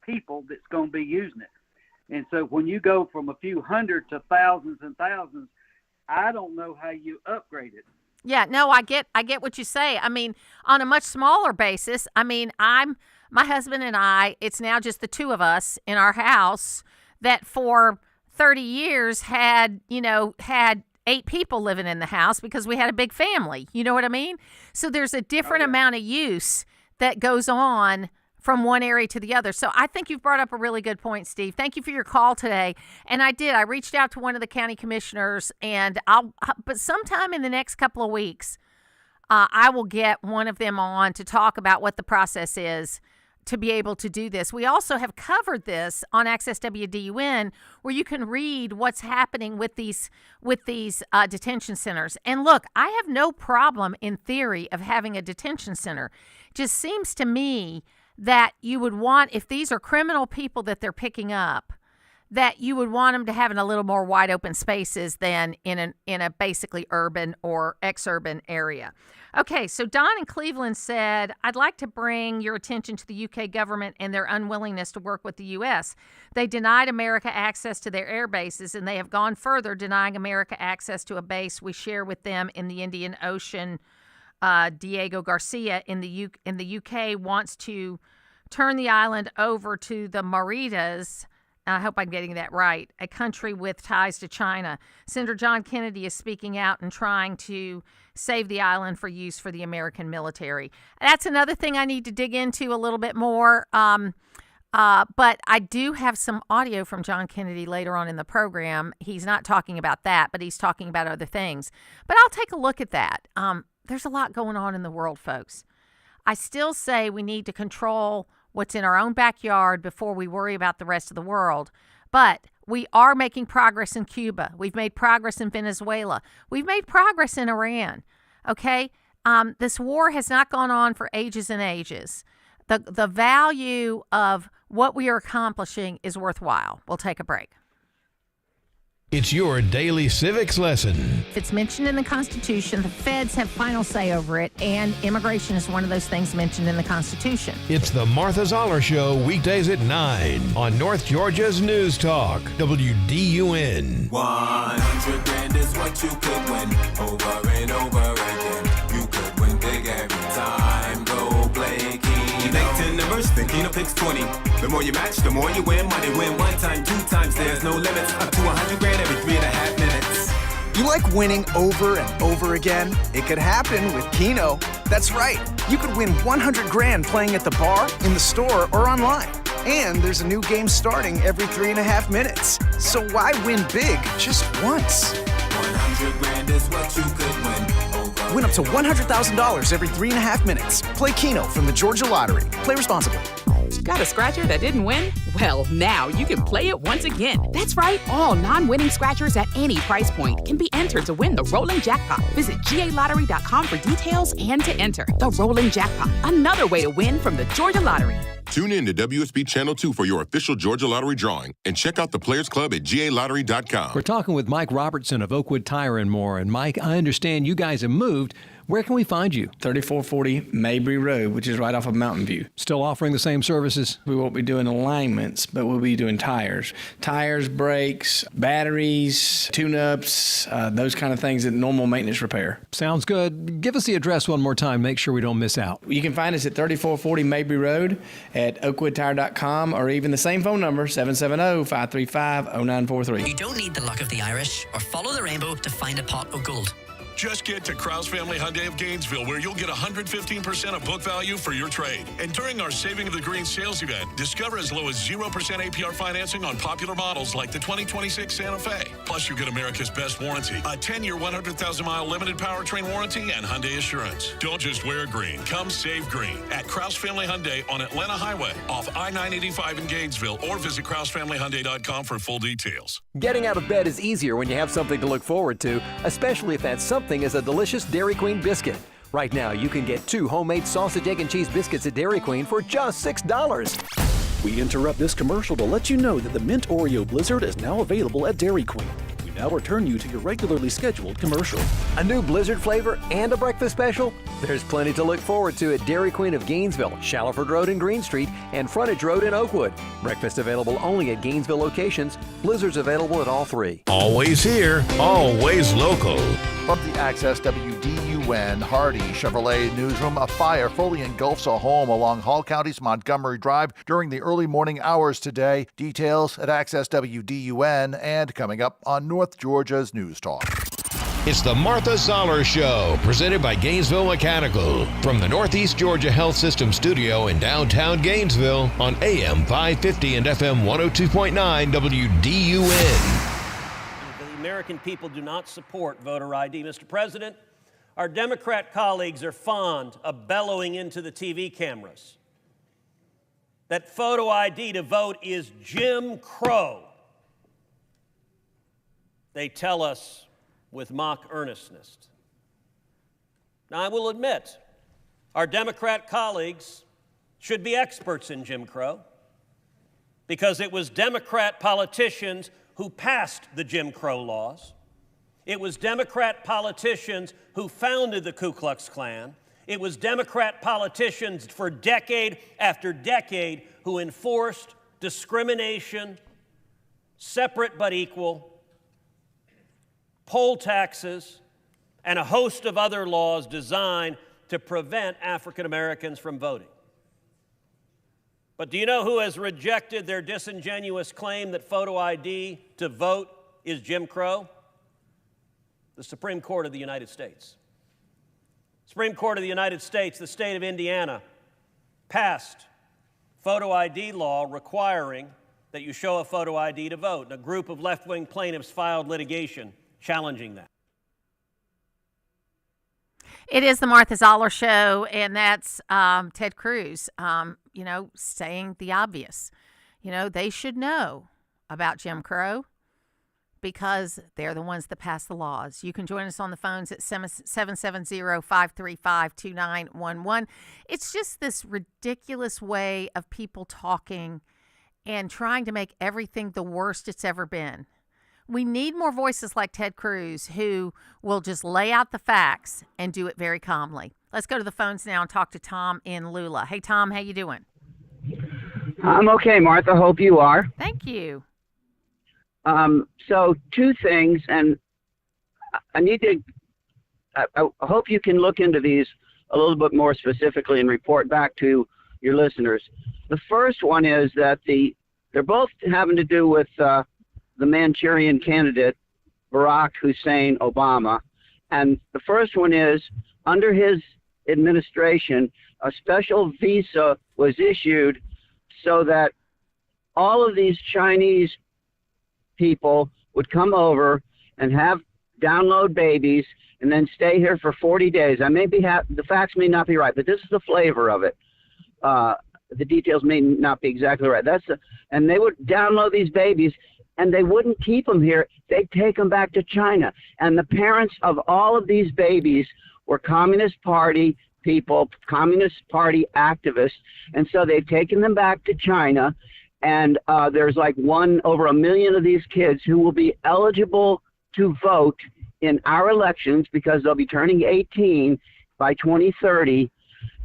people that's going to be using it. And so when you go from a few hundred to thousands and thousands, I don't know how you upgrade it. Yeah, no, I get what you say. I mean, on a much smaller basis, I mean, my husband and I, it's now just the two of us in our house that for 30 years had 8 people living in the house because we had a big family. You know what I mean? So there's a different amount of use that goes on from one area to the other. So I think you've brought up a really good point, Steve. Thank you for your call today. And I reached out to one of the county commissioners, and but sometime in the next couple of weeks, I will get one of them on to talk about what the process is to be able to do this. We also have covered this on Access WDUN, where you can read what's happening with these detention centers. And look, I have no problem in theory of having a detention center. It just seems to me that you would want, if these are criminal people that they're picking up, that you would want them to have in a little more wide open spaces than in a basically urban or ex-urban area. Okay, so Don in Cleveland said, I'd like to bring your attention to the UK government and their unwillingness to work with the U.S. They denied America access to their air bases, and they have gone further, denying America access to a base we share with them in the Indian Ocean. Diego Garcia in the UK wants to turn the island over to the Mauritius. I hope I'm getting that right, a country with ties to China. Senator John Kennedy is speaking out and trying to save the island for use for the American military. That's another thing I need to dig into a little bit more. But I do have some audio from John Kennedy later on in the program. He's not talking about that, but he's talking about other things. But I'll take a look at that. There's a lot going on in the world, folks. I still say we need to control what's in our own backyard before we worry about the rest of the world. But we are making progress in Cuba. We've made progress in Venezuela. We've made progress in Iran. Okay? This war has not gone on for ages and ages. The value of what we are accomplishing is worthwhile. We'll take a break. It's your daily civics lesson. It's mentioned in the Constitution. The feds have final say over it, and immigration is one of those things mentioned in the Constitution. It's the Martha Zoller Show, weekdays at 9 on North Georgia's News Talk, WDUN. 100 grand is what you could win over and over again. You could win big every time. Go play Keno. You make 10 numbers, then Keno picks 20. The more you match, the more you win. Money win 1 time, 2 times, there's no limits. Up to 100 grand every 3.5 minutes. You like winning over and over again? It could happen with Keno. That's right. You could win 100 grand playing at the bar, in the store, or online. And there's a new game starting every 3.5 minutes. So why win big just once? 100 grand is what you could win. Win up to $100,000 every 3.5 minutes. Play Keno from the Georgia Lottery. Play responsibly. Got a scratcher that didn't win? Well, now you can play it once again. That's right. All non-winning scratchers at any price point can be entered to win the Rolling Jackpot. Visit GALottery.com for details and to enter. The Rolling Jackpot. Another way to win from the Georgia Lottery. Tune in to WSB Channel 2 for your official Georgia Lottery drawing and check out the Players Club at GALottery.com. We're talking with Mike Robertson of Oakwood Tire and More. And Mike, I understand you guys have moved. Where can we find you? 3440 Mabry Road, which is right off of Mountain View. Still offering the same services? We won't be doing alignments, but we'll be doing tires. Tires, brakes, batteries, tune-ups, those kind of things that normal maintenance repair. Sounds good. Give us the address one more time. Make sure we don't miss out. You can find us at 3440 Mabry Road at oakwoodtire.com or even the same phone number, 770-535-0943. You don't need the luck of the Irish or follow the rainbow to find a pot of gold. Just get to Krause Family Hyundai of Gainesville, where you'll get 115% of book value for your trade. And during our Saving of the Green sales event, discover as low as 0% APR financing on popular models like the 2026 Santa Fe. Plus, you get America's best warranty, a 10-year, 100,000-mile limited powertrain warranty, and Hyundai Assurance. Don't just wear green. Come save green at Krause Family Hyundai on Atlanta Highway, off I-985 in Gainesville, or visit KrauseFamilyHyundai.com for full details. Getting out of bed is easier when you have something to look forward to, especially if that something is a delicious Dairy Queen biscuit. Right now, you can get 2 homemade sausage, egg, and cheese biscuits at Dairy Queen for just $6. We interrupt this commercial to let you know that the Mint Oreo Blizzard is now available at Dairy Queen. We now return you to your regularly scheduled commercial. A new Blizzard flavor and a breakfast special? There's plenty to look forward to at Dairy Queen of Gainesville, Shallowford Road and Green Street, and Frontage Road in Oakwood. Breakfast available only at Gainesville locations. Blizzards available at all 3. Always here, always local. From the Access WDUN Hardy Chevrolet newsroom, a fire fully engulfs a home along Hall County's Montgomery Drive during the early morning hours today. Details at Access WDUN and coming up on North Georgia's News Talk. It's the Martha Zoller Show, presented by Gainesville Mechanical, from the Northeast Georgia Health System studio in downtown Gainesville on AM 550 and FM 102.9 WDUN. The American people do not support voter ID. Mr. President, our Democrat colleagues are fond of bellowing into the TV cameras that photo ID to vote is Jim Crow. They tell us with mock earnestness. Now, I will admit, our Democrat colleagues should be experts in Jim Crow, because it was Democrat politicians who passed the Jim Crow laws. It was Democrat politicians who founded the Ku Klux Klan. It was Democrat politicians for decade after decade who enforced discrimination, separate but equal, poll taxes, and a host of other laws designed to prevent African Americans from voting. But do you know who has rejected their disingenuous claim that photo ID to vote is Jim Crow? The Supreme Court of the United States. Supreme Court of the United States, the state of Indiana, passed photo ID law requiring that you show a photo ID to vote. And a group of left-wing plaintiffs filed litigation challenging that. It is the Martha Zoller Show, and that's Ted Cruz, saying the obvious. They should know about Jim Crow because they're the ones that pass the laws. You can join us on the phones at 770-535-2911. It's just this ridiculous way of people talking and trying to make everything the worst it's ever been. We need more voices like Ted Cruz who will just lay out the facts and do it very calmly. Let's go to the phones now and talk to Tom in Lula. Hey, Tom, how you doing? I'm okay, Martha. Hope you are. Thank you. So 2 things, and I hope you can look into these a little bit more specifically and report back to your listeners. The first one is that they're both having to do with the Manchurian candidate, Barack Hussein Obama. And the first one is, under his administration, a special visa was issued so that all of these Chinese people would come over and download babies and then stay here for 40 days. The facts may not be right, but this is the flavor of it. The details may not be exactly right. And they would download these babies, and they wouldn't keep them here. They'd take them back to China. And the parents of all of these babies were Communist Party people, Communist Party activists, and so they've taken them back to China. And there's like over 1 million of these kids who will be eligible to vote in our elections because they'll be turning 18 by 2030.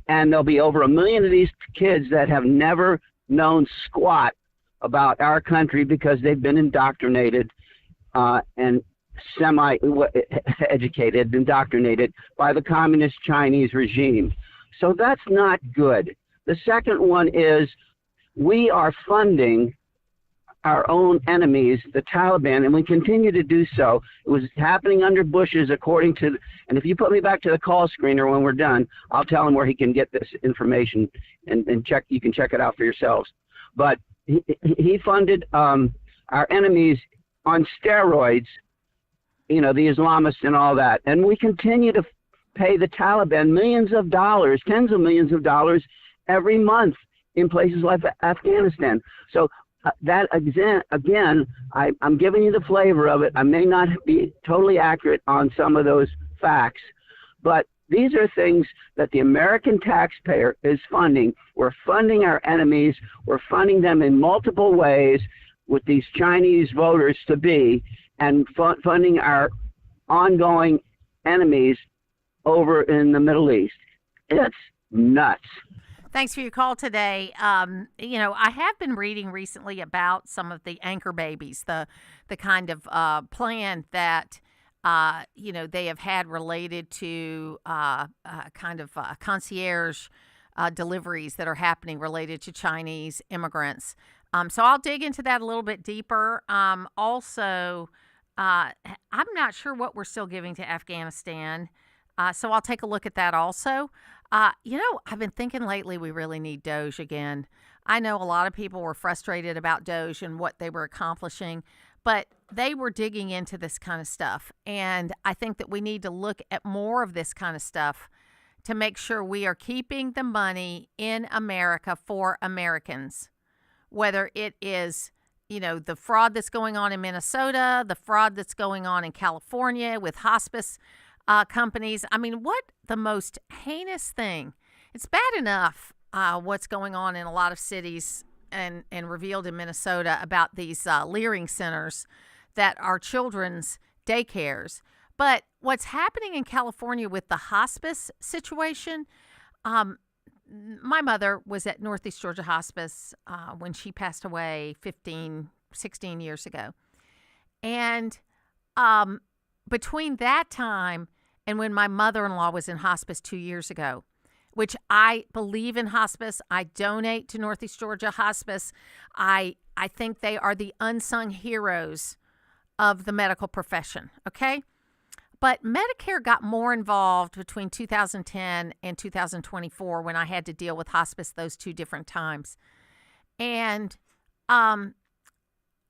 And there'll be over 1 million of these kids that have never known squat about our country because they've been indoctrinated and semi-educated, indoctrinated by the communist Chinese regime. So that's not good. The second one is we are funding our own enemies, the Taliban, and we continue to do so. It was happening under Bush's, according to, and if you put me back to the call screener when we're done, I'll tell him where he can get this information and check. You can check it out for yourselves. But he funded our enemies on steroids, the Islamists and all that. And we continue to pay the Taliban millions of dollars, tens of millions of dollars every month in places like Afghanistan. So that again, I'm giving you the flavor of it. I may not be totally accurate on some of those facts, but these are things that the American taxpayer is funding. We're funding our enemies. We're funding them in multiple ways with these Chinese voters to be, and funding our ongoing enemies over in the Middle East. It's nuts. Thanks for your call today. I have been reading recently about some of the anchor babies, the kind of plan that, they have had related to concierge deliveries that are happening related to Chinese immigrants. So I'll dig into that a little bit deeper. Also, I'm not sure what we're still giving to Afghanistan. So I'll take a look at that also. I've been thinking lately we really need Doge again. I know a lot of people were frustrated about Doge and what they were accomplishing, but they were digging into this kind of stuff. And I think that we need to look at more of this kind of stuff to make sure we are keeping the money in America for Americans, whether it is, the fraud that's going on in Minnesota, the fraud that's going on in California with hospice companies. I mean, what the most heinous thing? It's bad enough what's going on in a lot of cities and revealed in Minnesota about these Leering centers that are children's daycares. But what's happening in California with the hospice situation, my mother was at Northeast Georgia Hospice when she passed away 16 years ago. And between that time and when my mother-in-law was in hospice 2 years ago, which I believe in hospice, I donate to Northeast Georgia Hospice. I think they are the unsung heroes of the medical profession, okay? But Medicare got more involved between 2010 and 2024 when I had to deal with hospice those two different times. And one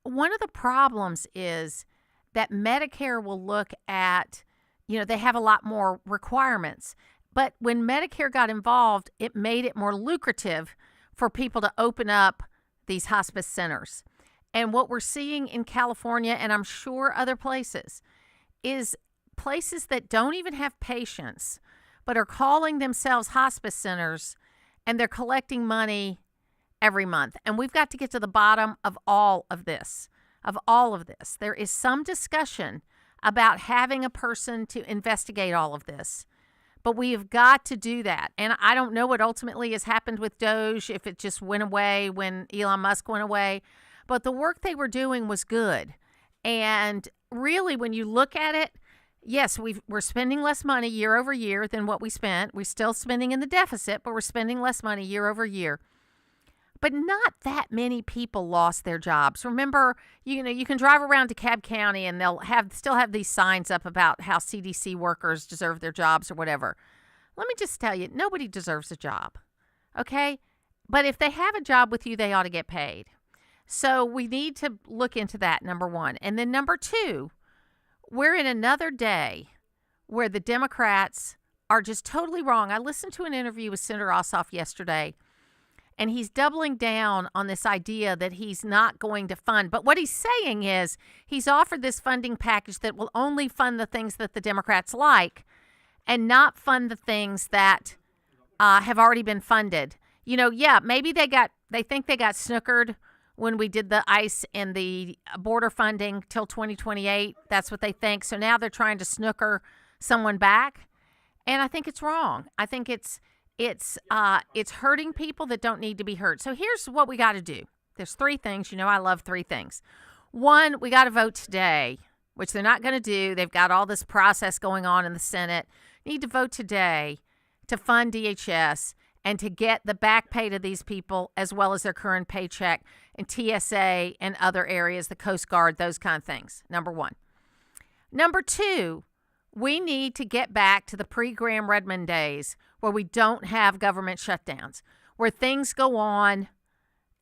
of the problems is that Medicare will look at, they have a lot more requirements. But when Medicare got involved, it made it more lucrative for people to open up these hospice centers. And what we're seeing in California, and I'm sure other places, is places that don't even have patients, but are calling themselves hospice centers, and they're collecting money every month. And we've got to get to the bottom of all of this. There is some discussion about having a person to investigate all of this. But we have got to do that. And I don't know what ultimately has happened with Doge, if it just went away when Elon Musk went away. But the work they were doing was good. And really, when you look at it, yes, we're spending less money year over year than what we spent. We're still spending in the deficit, but we're spending less money year over year. But not that many people lost their jobs. Remember, you can drive around DeKalb County and they'll still have these signs up about how CDC workers deserve their jobs or whatever. Let me just tell you, nobody deserves a job, okay? But if they have a job with you, they ought to get paid. So we need to look into that, number one. And then number two, we're in another day where the Democrats are just totally wrong. I listened to an interview with Senator Ossoff yesterday, And he's doubling down on this idea that he's not going to fund. But what he's saying is he's offered this funding package that will only fund the things that the Democrats like and not fund the things that have already been funded. You know, yeah, maybe they think they got snookered when we did the ICE and the border funding till 2028. That's what they think. So now they're trying to snooker someone back. And I think it's wrong. I think it's hurting people that don't need to be hurt. So here's what we got to do. There's 3 things. You know, I love 3 things. 1, we got to vote today, which they're not going to do. They've got all this process going on in the Senate. Need to vote today to fund DHS and to get the back pay to these people as well as their current paycheck and TSA and other areas, the Coast Guard, those kind of things. Number 1. Number 2, we need to get back to the pre-Graham-Redmond days where we don't have government shutdowns, where things go on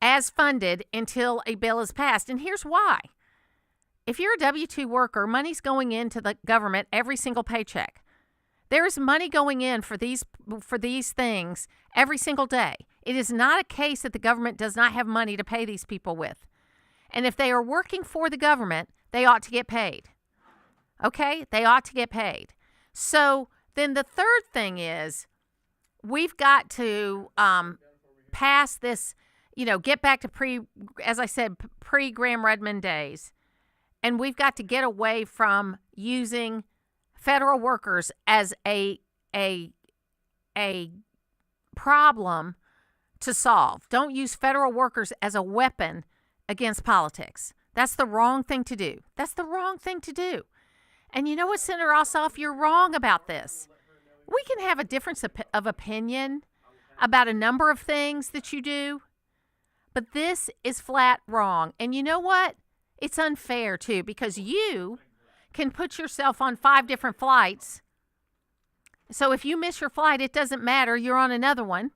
as funded until a bill is passed. And here's why. If you're a W-2 worker, money's going into the government every single paycheck. There is money going in for these things every single day. It is not a case that the government does not have money to pay these people with. And if they are working for the government, they ought to get paid. Okay? They ought to get paid. So then the third thing is we've got to pass this, you know, get back to pre-Graham-Redmond days. And we've got to get away from using federal workers as a problem to solve. Don't use federal workers as a weapon against politics. That's the wrong thing to do. That's the wrong thing to do. And you know what, Senator Ossoff, you're wrong about this. We can have a difference of opinion about a number of things that you do, but this is flat wrong. And you know what? It's unfair, too, because you can put yourself on 5 different flights. So if you miss your flight, it doesn't matter. You're on another one.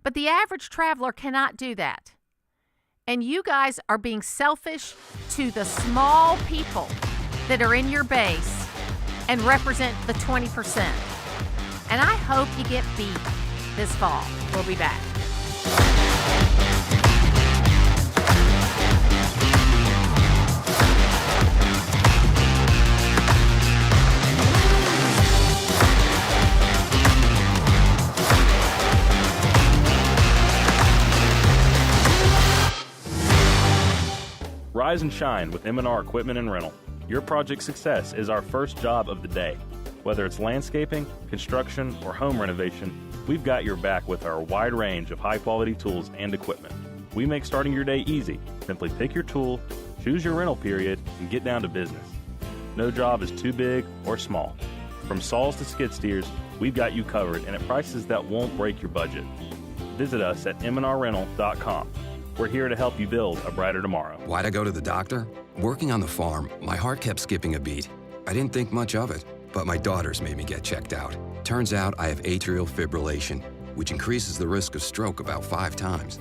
But the average traveler cannot do that. And you guys are being selfish to the small people that are in your base and represent the 20%. And I hope you get beat this fall. We'll be back. Rise and shine with M&R Equipment and Rental. Your project success is our first job of the day. Whether it's landscaping, construction, or home renovation, we've got your back with our wide range of high-quality tools and equipment. We make starting your day easy. Simply pick your tool, choose your rental period, and get down to business. No job is too big or small. From saws to skid steers, we've got you covered and at prices that won't break your budget. Visit us at mnrrental.com. We're here to help you build a brighter tomorrow. Why'd I go to the doctor? Working on the farm, my heart kept skipping a beat. I didn't think much of it, but my daughters made me get checked out. Turns out I have atrial fibrillation, which increases the risk of stroke about 5 times.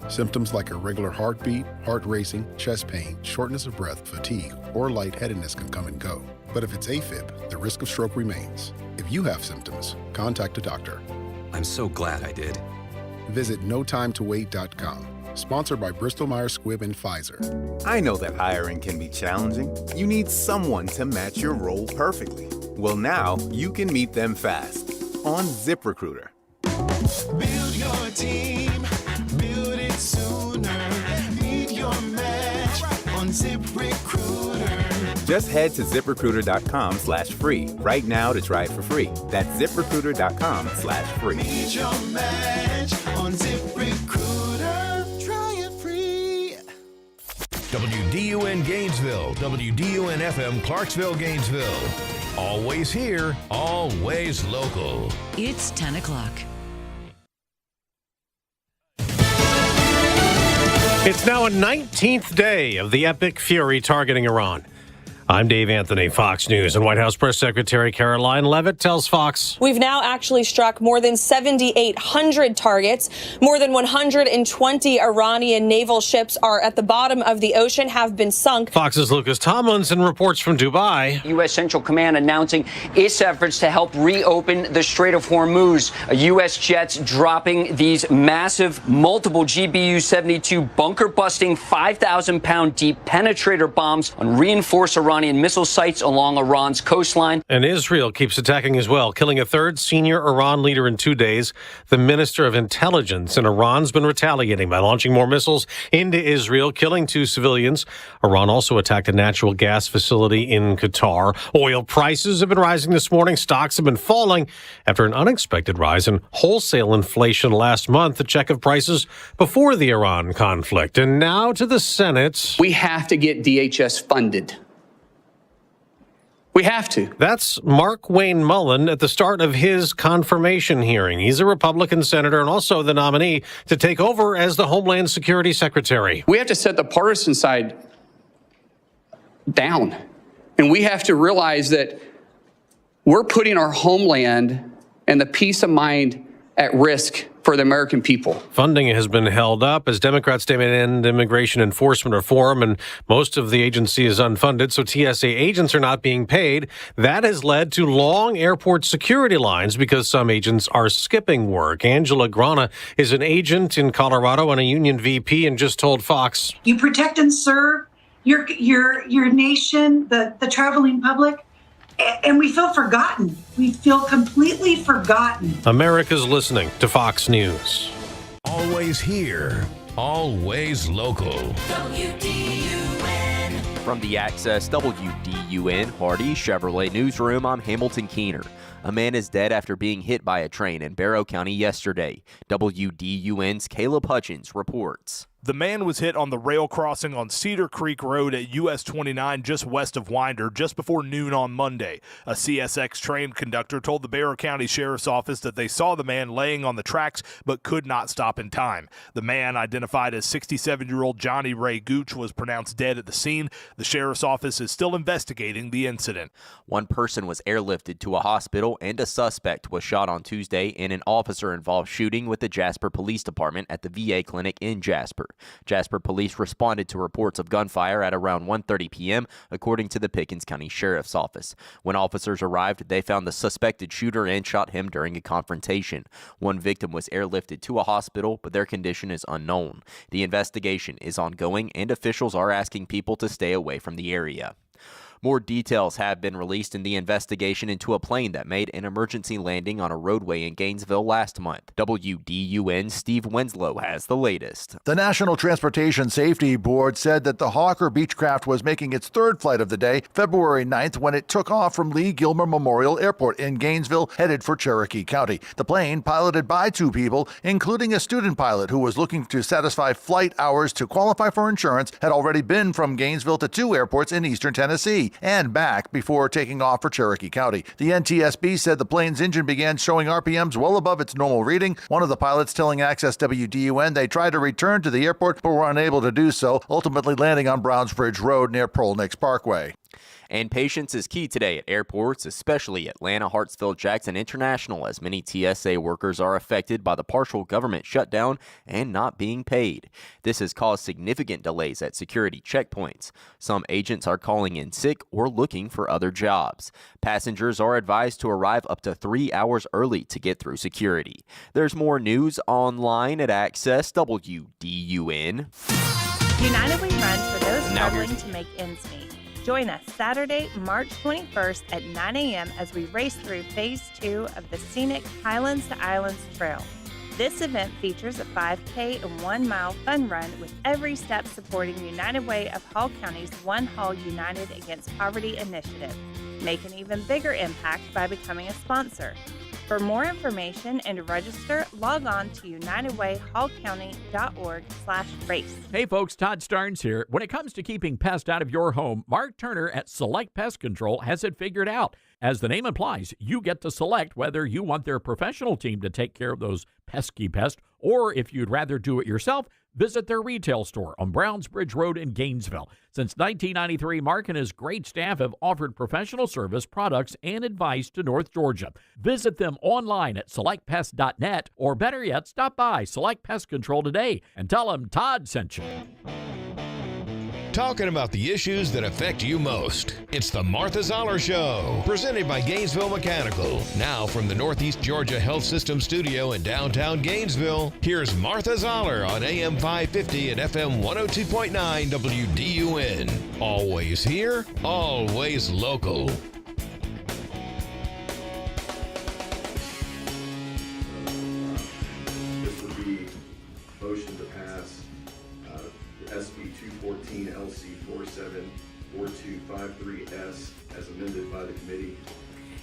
Symptoms like irregular heartbeat, heart racing, chest pain, shortness of breath, fatigue, or lightheadedness can come and go. But if it's AFib, the risk of stroke remains. If you have symptoms, contact a doctor. I'm so glad I did. Visit notimetowait.com. Sponsored by Bristol-Myers Squibb and Pfizer. I know that hiring can be challenging. You need someone to match your role perfectly. Well, now you can meet them fast on ZipRecruiter. Build your team, build it sooner. Meet your match on ZipRecruiter. Just head to ZipRecruiter.com/free right now to try it for free. That's ZipRecruiter.com/free. Meet your match on ZipRecruiter. WDUN Gainesville, WDUN FM Clarksville, Gainesville. Always here, always local. It's 10 o'clock. It's now a 19th day of the epic fury targeting Iran. I'm Dave Anthony, Fox News, and White House Press Secretary Caroline Leavitt tells Fox. We've now actually struck more than 7,800 targets. More than 120 Iranian naval ships are at the bottom of the ocean, have been sunk. Fox's Lucas Tomlinson reports from Dubai. U.S. Central Command announcing its efforts to help reopen the Strait of Hormuz. U.S. jets dropping these massive, multiple GBU-72 bunker-busting, 5,000-pound deep penetrator bombs on reinforced Iranian missile sites along Iran's coastline. And Israel keeps attacking as well, killing a third senior Iran leader in 2 days. The Minister of Intelligence in Iran's been retaliating by launching more missiles into Israel, killing 2 civilians. Iran also attacked a natural gas facility in Qatar. Oil prices have been rising this morning. Stocks have been falling after an unexpected rise in wholesale inflation last month, a check of prices before the Iran conflict. And now to the Senate. We have to get DHS funded. We have to. That's Mark Wayne Mullen at the start of his confirmation hearing. He's a Republican senator and also the nominee to take over as the Homeland Security Secretary. We have to set the partisan side down. And we have to realize that we're putting our homeland and the peace of mind at risk for the American people. Funding has been held up as Democrats demand immigration enforcement reform, and most of the agency is unfunded, so TSA agents are not being paid. That has led to long airport security lines because some agents are skipping work. Angela Grana is an agent in Colorado and a union VP and just told Fox. You protect and serve your nation, the traveling public, and we feel forgotten. We feel completely forgotten. America's listening to Fox News. Always here, always local. WDUN. From the Access WDUN Hardy Chevrolet Newsroom, I'm Hamilton Keener. A man is dead after being hit by a train in Barrow County yesterday. WDUN's Caleb Hutchins reports. The man was hit on the rail crossing on Cedar Creek Road at US 29 just west of Winder just before noon on Monday. A CSX train conductor told the Barrow County Sheriff's Office that they saw the man laying on the tracks but could not stop in time. The man, identified as 67-year-old Johnny Ray Gooch, was pronounced dead at the scene. The Sheriff's Office is still investigating the incident. One person was airlifted to a hospital and a suspect was shot on Tuesday in an officer-involved shooting with the Jasper Police Department at the VA clinic in Jasper. Jasper police responded to reports of gunfire at around 1:30 p.m., according to the Pickens County Sheriff's Office. When officers arrived, they found the suspected shooter and shot him during a confrontation. One victim was airlifted to a hospital, but their condition is unknown. The investigation is ongoing, and officials are asking people to stay away from the area. More details have been released in the investigation into a plane that made an emergency landing on a roadway in Gainesville last month. WDUN's Steve Winslow has the latest. The National Transportation Safety Board said that the Hawker Beechcraft was making its third flight of the day, February 9th, when it took off from Lee Gilmer Memorial Airport in Gainesville, headed for Cherokee County. The plane, piloted by 2 people, including a student pilot who was looking to satisfy flight hours to qualify for insurance, had already been from Gainesville to 2 airports in eastern Tennessee and back before taking off for Cherokee County. The NTSB said the plane's engine began showing RPMs well above its normal reading. One of the pilots telling Access WDUN they tried to return to the airport but were unable to do so, ultimately landing on Browns Bridge Road near Pearl Nicks Parkway. And patience is key today at airports, especially Atlanta Hartsfield Jackson International, as many TSA workers are affected by the partial government shutdown and not being paid. This has caused significant delays at security checkpoints. Some agents are calling in sick or looking for other jobs. Passengers are advised to arrive up to 3 hours early to get through security. There's more news online at Access WDUN. United We Run for those struggling to make ends meet. Join us Saturday, March 21st at 9 a.m. as we race through Phase 2 of the scenic Highlands to Islands Trail. This event features a 5K and 1 mile fun run with every step supporting United Way of Hall County's One Hall United Against Poverty initiative. Make an even bigger impact by becoming a sponsor. For more information and to register, log on to unitedwayhallcounty.org/race. Hey folks, Todd Starnes here. When it comes to keeping pests out of your home, Mark Turner at Select Pest Control has it figured out. As the name implies, you get to select whether you want their professional team to take care of those pesky pests, or if you'd rather do it yourself, visit their retail store on Brownsbridge Road in Gainesville. Since 1993, Mark and his great staff have offered professional service, products, and advice to North Georgia. Visit them online at selectpest.net, or better yet, stop by Select Pest Control today and tell them Todd sent you. Talking about the issues that affect you most. It's the Martha Zoller Show, presented by Gainesville Mechanical. Now from the Northeast Georgia Health System studio in downtown Gainesville, here's Martha Zoller on AM 550 and FM 102.9 WDUN. Always here, always local. This would be motion to pass SB 214 LC 474253S as amended by the committee.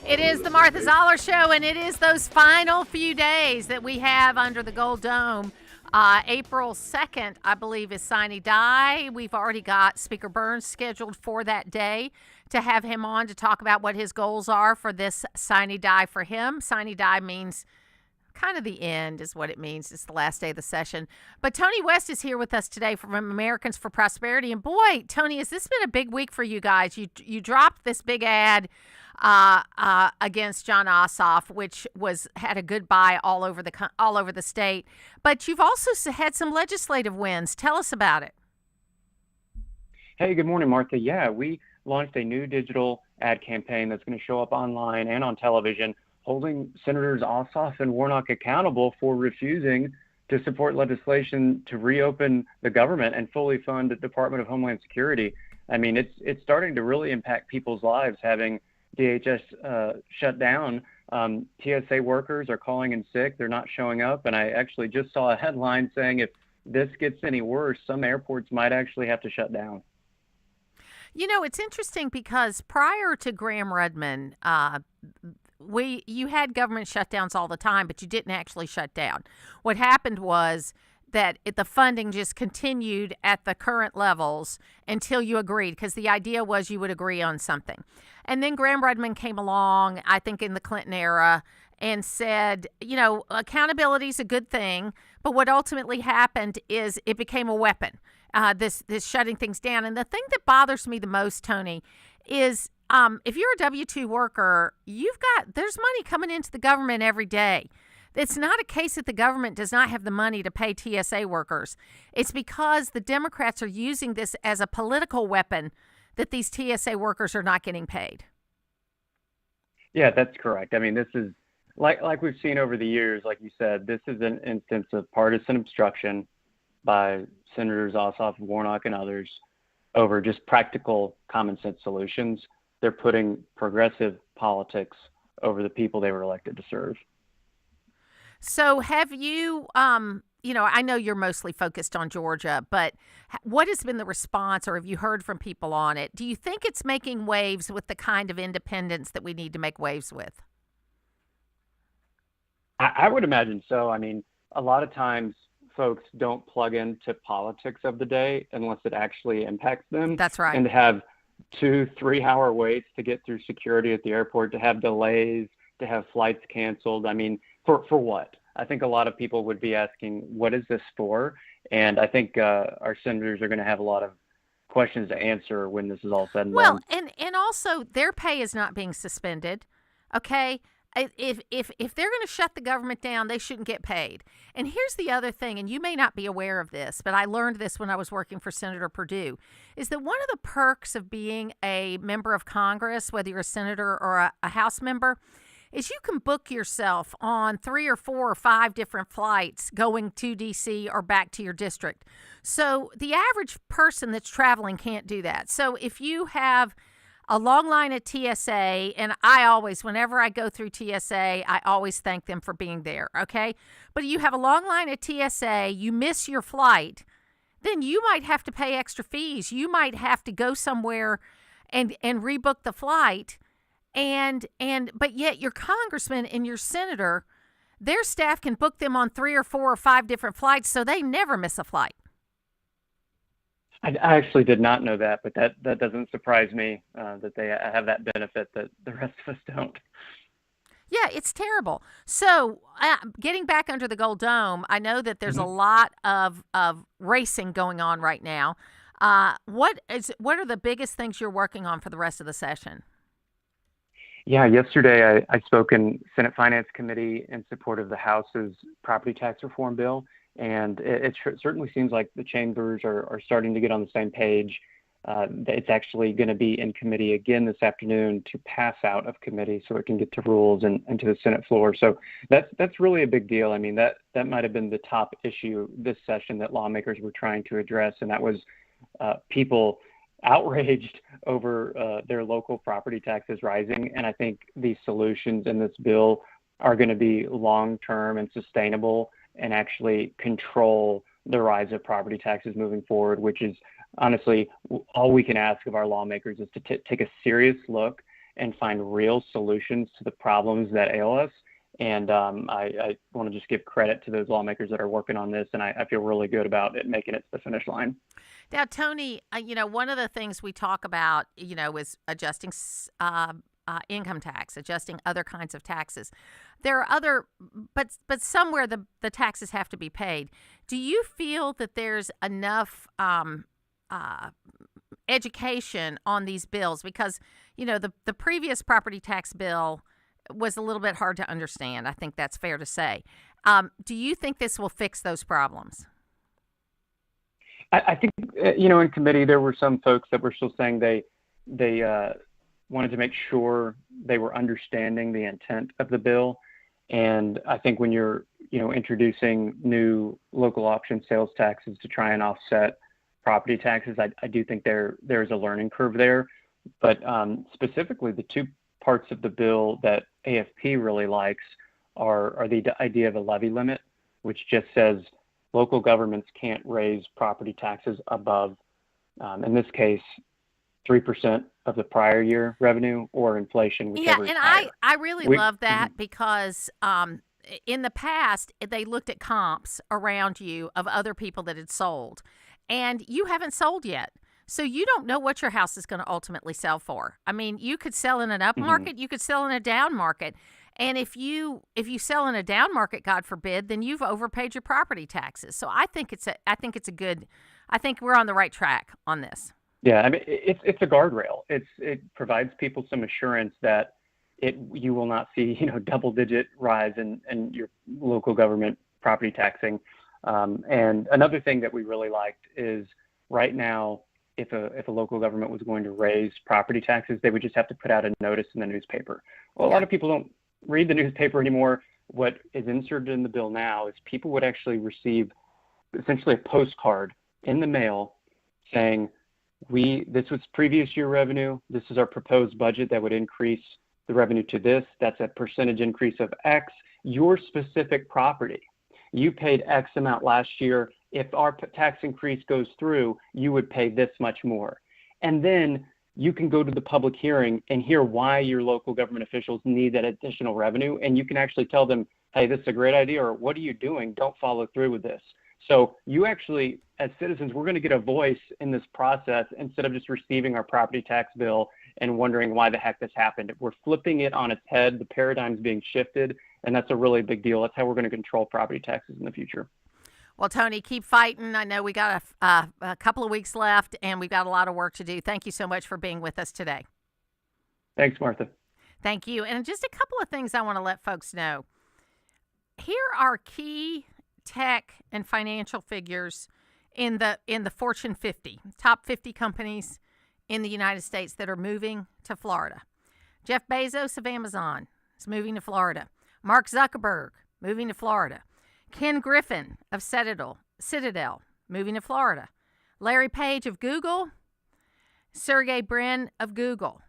It is the Martha Zoller Show, and it is those final few days that we have under the Gold Dome. April 2nd, I believe, is Sine Die. We've already got Speaker Burns scheduled for that day to have him on to talk about what his goals are for this Sine Die for him. Sine Die means kind of the end is what it means. It's the last day of the session. But Tony West is here with us today from Americans for Prosperity. And boy, Tony, has this been a big week for you guys? You dropped this big ad against John Ossoff, which had a good buy all over the state. But you've also had some legislative wins. Tell us about it. Hey, good morning, Martha. Yeah, we launched a new digital ad campaign that's going to show up online and on television, holding Senators Ossoff and Warnock accountable for refusing to support legislation to reopen the government and fully fund the Department of Homeland Security. I mean, it's starting to really impact people's lives having DHS shut down. TSA workers are calling in sick. They're not showing up. And I actually just saw a headline saying if this gets any worse, some airports might actually have to shut down. You know, it's interesting because prior to Graham Rudman, you had government shutdowns all the time, but you didn't actually shut down. What happened was that the funding just continued at the current levels until you agreed, because the idea was you would agree on something. And then Graham Rudman came along, I think in the Clinton era, and said, you know, accountability is a good thing, but what ultimately happened is it became a weapon, this shutting things down. And the thing that bothers me the most, Tony, is if you're a W-2 worker, there's money coming into the government every day. It's not a case that the government does not have the money to pay TSA workers. It's because the Democrats are using this as a political weapon that these TSA workers are not getting paid. Yeah, that's correct. I mean, this is like we've seen over the years, like you said, this is an instance of partisan obstruction by Senators Ossoff, Warnock, and others over just practical common sense solutions. They're putting progressive politics over the people they were elected to serve. So have you, I know you're mostly focused on Georgia, but what has been the response, or have you heard from people on it? Do you think it's making waves with the kind of independence that we need to make waves with? I would imagine so. I mean, a lot of times folks don't plug into politics of the day unless it actually impacts them. That's right. And to have 2-3 hour waits to get through security at the airport, to have delays, to have flights canceled. I mean, for what? I think a lot of people would be asking, what is this for? And I think our senators are going to have a lot of questions to answer when this is all said and done. Well, and also their pay is not being suspended. Okay. If they're going to shut the government down, they shouldn't get paid. And here's the other thing, and you may not be aware of this, but I learned this when I was working for Senator Perdue, is that one of the perks of being a member of Congress, whether you're a senator or a House member, is you can book yourself on 3 or 4 or 5 different flights going to D.C. or back to your district. So the average person that's traveling can't do that. So if you have a long line at TSA, and whenever I go through TSA, I always thank them for being there, okay? But you have a long line at TSA, you miss your flight, then you might have to pay extra fees. You might have to go somewhere and rebook the flight. But yet your congressman and your senator, their staff can book them on 3 or 4 or 5 different flights, so they never miss a flight. I actually did not know that, but that doesn't surprise me that they have that benefit that the rest of us don't. Yeah, it's terrible. So, getting back under the Gold Dome, I know that there's a lot of racing going on right now. What are the biggest things you're working on for the rest of the session? Yeah, yesterday I spoke in Senate Finance Committee in support of the House's property tax reform bill, and it certainly seems like the chambers are starting to get on the same page. It's actually going to be in committee again this afternoon to pass out of committee so it can get to rules and to the Senate floor. So that's really a big deal. I mean, that might have been the top issue this session that lawmakers were trying to address, and that was people outraged over their local property taxes rising. And I think these solutions in this bill are going to be long-term and sustainable and actually control the rise of property taxes moving forward, which is honestly all we can ask of our lawmakers is to take a serious look and find real solutions to the problems that ail us. And I want to just give credit to those lawmakers that are working on this, and I feel really good about it making it to the finish line. Now, Tony, one of the things we talk about, is adjusting income tax, adjusting other kinds of taxes. There are other, but somewhere the taxes have to be paid. Do you feel that there's enough education on these bills? Because, the previous property tax bill was a little bit hard to understand. I think that's fair to say. Do you think this will fix those problems? I think, in committee, there were some folks that were still saying they wanted to make sure they were understanding the intent of the bill. And I think when you're, introducing new local option sales taxes to try and offset property taxes, I do think there's a learning curve there. But specifically, the two parts of the bill that AFP really likes are the idea of a levy limit, which just says local governments can't raise property taxes above, in this case, 3% of the prior year revenue or inflation, whichever is higher. I really love that because in the past, they looked at comps around you of other people that had sold, and you haven't sold yet. So you don't know what your house is going to ultimately sell for. I mean, you could sell in an up market, you could sell in a down market. And if you sell in a down market, God forbid, then you've overpaid your property taxes. So I think I think we're on the right track on this. Yeah, I mean, it's a guardrail. It provides people some assurance that you will not see, double-digit rise in your local government property taxing. And another thing that we really liked is right now, if a local government was going to raise property taxes, they would just have to put out a notice in the newspaper. Well, a lot of people don't read the newspaper anymore. What is inserted in the bill now is people would actually receive essentially a postcard in the mail saying, this was previous year revenue. This is our proposed budget that would increase the revenue to this. That's a percentage increase of X. Your specific property, you paid X amount last year. If our tax increase goes through, you would pay this much more. And then you can go to the public hearing and hear why your local government officials need that additional revenue. And you can actually tell them, hey, this is a great idea, or what are you doing? Don't follow through with this. So you actually, as citizens, we're going to get a voice in this process instead of just receiving our property tax bill and wondering why the heck this happened. We're flipping it on its head. The paradigm's being shifted, and that's a really big deal. That's how we're going to control property taxes in the future. Well, Tony, keep fighting. I know we got a couple of weeks left, and we've got a lot of work to do. Thank you so much for being with us today. Thanks, Martha. Thank you. And just a couple of things I want to let folks know. Here are key tech and financial figures in the Fortune 50, top 50 companies in the United States that are moving to Florida. Jeff Bezos of Amazon is moving to Florida. Mark Zuckerberg, moving to Florida. Ken Griffin of Citadel, moving to Florida. Larry Page of Google. Sergey Brin of Google.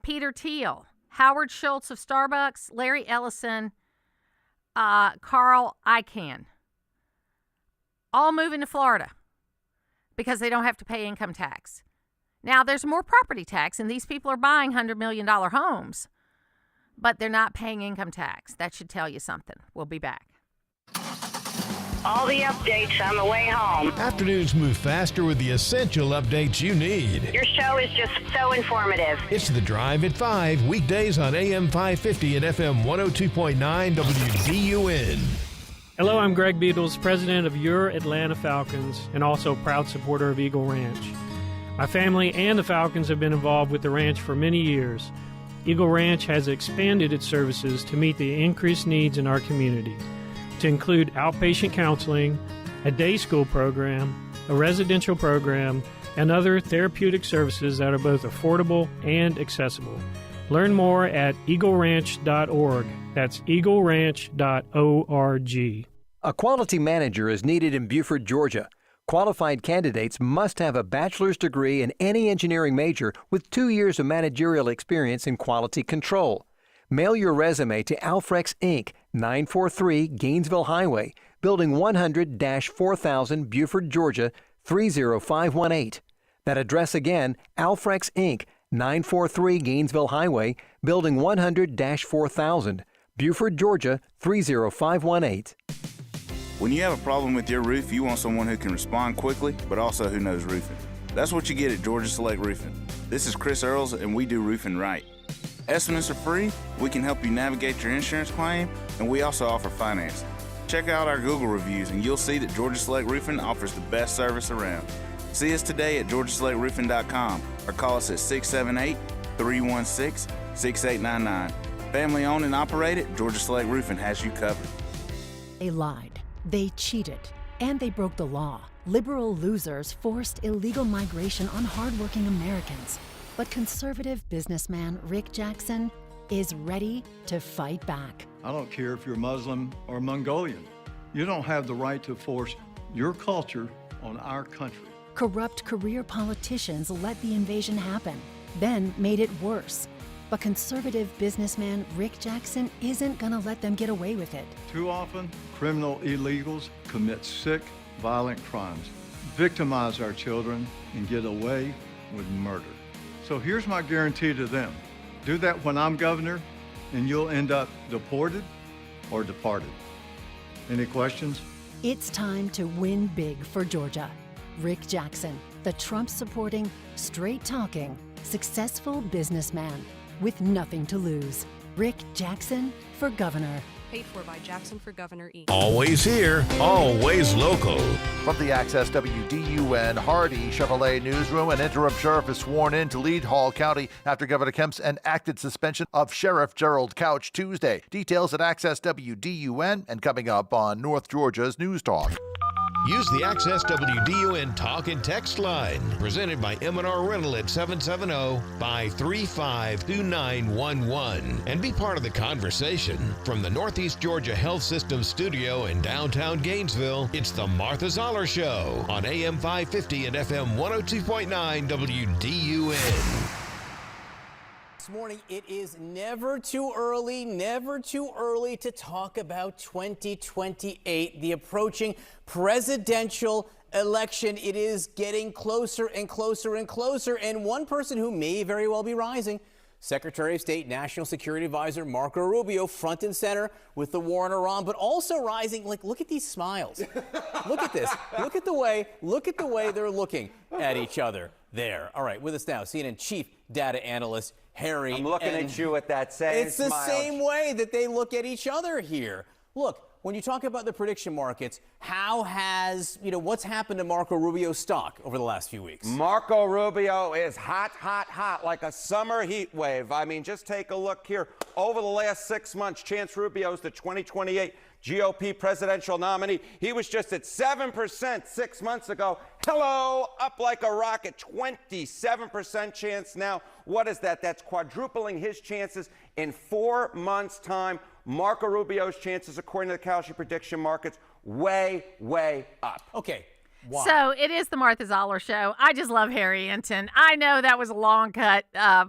Peter Thiel. Howard Schultz of Starbucks. Larry Ellison. Carl Icahn. All moving to Florida because they don't have to pay income tax. Now, there's more property tax, and these people are buying $100 million homes, but they're not paying income tax. That should tell you something. We'll be back. All the updates on the way home. Afternoons move faster with the essential updates you need. Your show is just so informative. It's The Drive at 5, weekdays on AM 550 and FM 102.9 WDUN. Hello, I'm Greg Beatles, president of Your Atlanta Falcons and also proud supporter of Eagle Ranch. My family and the Falcons have been involved with the ranch for many years. Eagle Ranch has expanded its services to meet the increased needs in our community, to include outpatient counseling, a day school program, a residential program, and other therapeutic services that are both affordable and accessible. Learn more at eagleranch.org. That's eagleranch.org. A quality manager is needed in Beaufort, Georgia. Qualified candidates must have a bachelor's degree in any engineering major with 2 years of managerial experience in quality control. Mail your resume to Alfrex Inc., 943 Gainesville Highway, Building 100-4000, Beaufort, Georgia, 30518. That address again, Alfrex Inc., 943 Gainesville Highway, Building 100-4000, Beaufort, Georgia, 30518. When you have a problem with your roof, you want someone who can respond quickly, but also who knows roofing. That's what you get at Georgia Select Roofing. This is Chris Earls, and we do roofing right. Estimates are free, we can help you navigate your insurance claim, and we also offer finance. Check out our Google reviews and you'll see that Georgia Select Roofing offers the best service around. See us today at georgiaselectroofing.com or call us at 678-316-6899. Family owned and operated, Georgia Select Roofing has you covered. They lied, they cheated, and they broke the law. Liberal losers forced illegal migration on hardworking Americans. But conservative businessman Rick Jackson is ready to fight back. I don't care if you're Muslim or Mongolian. You don't have the right to force your culture on our country. Corrupt career politicians let the invasion happen, then made it worse. But conservative businessman Rick Jackson isn't going to let them get away with it. Too often, criminal illegals commit sick, violent crimes, victimize our children, and get away with murder. So here's my guarantee to them. Do that when I'm governor, and you'll end up deported or departed. Any questions? It's time to win big for Georgia. Rick Jackson, the Trump-supporting, straight-talking, successful businessman with nothing to lose. Rick Jackson for governor. Paid for by Jackson for Governor E. Always here, always local. From the Access WDUN Hardy Chevrolet newsroom, an interim sheriff is sworn in to lead Hall County after Governor Kemp's enacted suspension of Sheriff Gerald Couch Tuesday. Details at Access WDUN and coming up on North Georgia's News Talk. Use the Access WDUN Talk and Text line, presented by M&R Rental at 770-535-2911, and be part of the conversation. From the Northeast Georgia Health System studio in downtown Gainesville, it's the Martha Zoller Show on AM 550 and FM 102.9 WDUN. This morning, it is never too early to talk about 2028, the approaching presidential election. It is getting closer and closer and closer, and one person who may very well be rising, Secretary of State, National Security Advisor Marco Rubio, front and center with the war in Iran, but also rising. Like, look at these smiles. Look at this. Look at the way they're looking at each other there. All right, with us now, CNN Chief Data Analyst Harry. I'm looking at you with that same It's the smile. same way that they look at each other here. Look, when you talk about the prediction markets, how has, what's happened to Marco Rubio's stock over the last few weeks? Marco Rubio is hot, like a summer heat wave. I mean, just take a look here. Over the last 6 months, Chance Rubio's the 2028 GOP presidential nominee. He was just at 7% 6 months ago. Hello, up like a rocket, 27% chance now. What is that? That's quadrupling his chances in 4 months' time. Marco Rubio's chances, according to the Kalshi prediction markets, way up. Okay. Why? So it is the Martha Zoller Show. I just love Harry Enton. I know that was a long cut,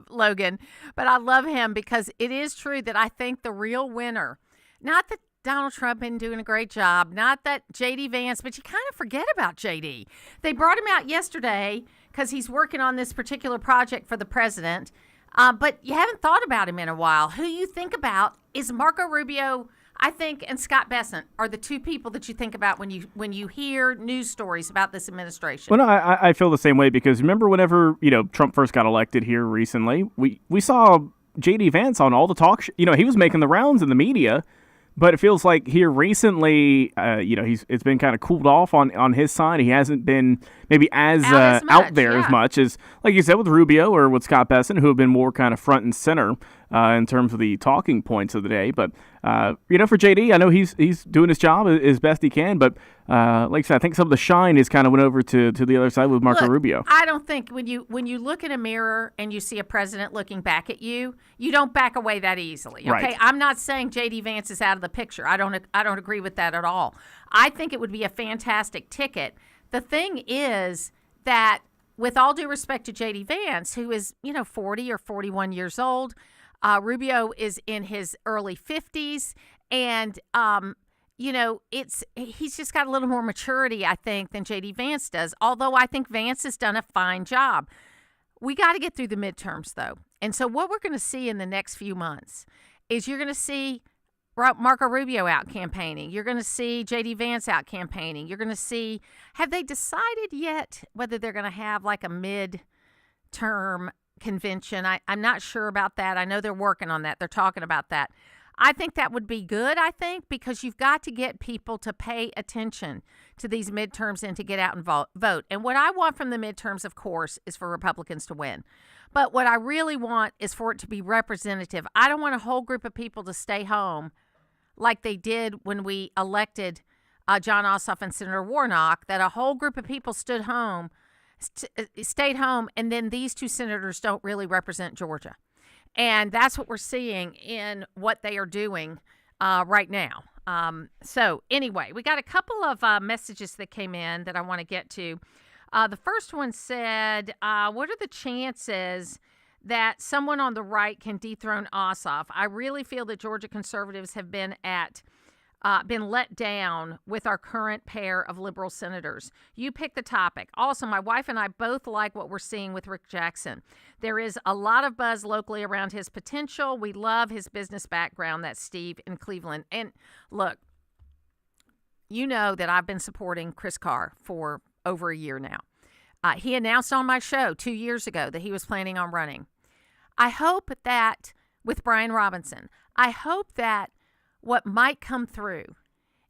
Logan, but I love him because it is true that I think the real winner, not that Donald Trump been doing a great job, not that J.D. Vance, but you kind of forget about J.D. They brought him out yesterday because he's working on this particular project for the president, but you haven't thought about him in a while. Who you think about is Marco Rubio. I think, and Scott Bessent are the two people that you think about when you hear news stories about this administration. Well, no, I feel the same way because remember whenever Trump first got elected here recently, we saw J.D. Vance on all the talk. He was making the rounds in the media, but it feels like here recently, it's been kind of cooled off on his side. He hasn't been maybe as out there as much as, like you said, with Rubio or with Scott Bessent, who have been more kind of front and center in terms of the talking points of the day. But for JD, I know he's doing his job as best he can. But like I said, I think some of the shine is kind of went over to the other side with Marco Rubio. I don't think when you look in a mirror and you see a president looking back at you, you don't back away that easily. Okay, Right. I'm not saying JD Vance is out of the picture. I don't agree with that at all. I think it would be a fantastic ticket. The thing is that, with all due respect to JD Vance, who is 40 or 41 years old. Rubio is in his early 50s, and he's just got a little more maturity, I think, than J.D. Vance does. Although I think Vance has done a fine job. We got to get through the midterms, though, and so what we're going to see in the next few months is you're going to see Marco Rubio out campaigning. You're going to see J.D. Vance out campaigning. You're going to see. Have they decided yet whether they're going to have like a mid-term convention? I'm not sure about that. I know they're working on that. They're talking about that. I think that would be good, because you've got to get people to pay attention to these midterms and to get out and vote. And what I want from the midterms, of course, is for Republicans to win. But what I really want is for it to be representative. I don't want a whole group of people to stay home like they did when we elected John Ossoff and Senator Warnock, that a whole group of people stayed home, and then these two senators don't really represent Georgia. And that's what we're seeing in what they are doing right now. So anyway, we got a couple of messages that came in that I want to get to. The first one said, what are the chances that someone on the right can dethrone Ossoff? I really feel that Georgia conservatives have been let down with our current pair of liberal senators. You pick the topic. Also, my wife and I both like what we're seeing with Rick Jackson. There is a lot of buzz locally around his potential. We love his business background. That's Steve in Cleveland. And look, you know that I've been supporting Chris Carr for over a year now. He announced on my show 2 years ago that he was planning on running. I hope that with Brian Robinson, I hope that what might come through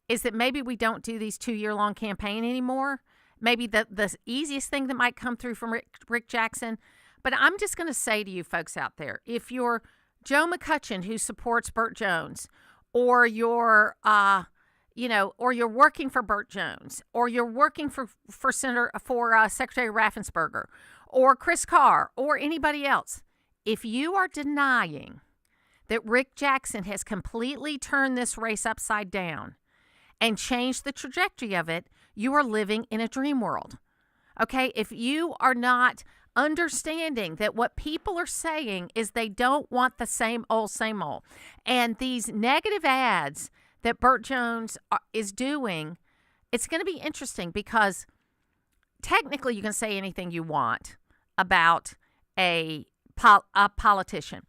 is that maybe we don't do these 2-year-long campaign anymore. Maybe the easiest thing that might come through from Rick Jackson. But I'm just going to say to you folks out there, if you're Joe McCutcheon who supports Burt Jones, or you're or you're working for Burt Jones, or you're working for Secretary Raffensperger, or Chris Carr, or anybody else, if you are denying that Rick Jackson has completely turned this race upside down and changed the trajectory of it, you are living in a dream world. Okay? If you are not understanding that what people are saying is they don't want the same old, and these negative ads that Burt Jones is doing, it's going to be interesting because technically you can say anything you want about a politician.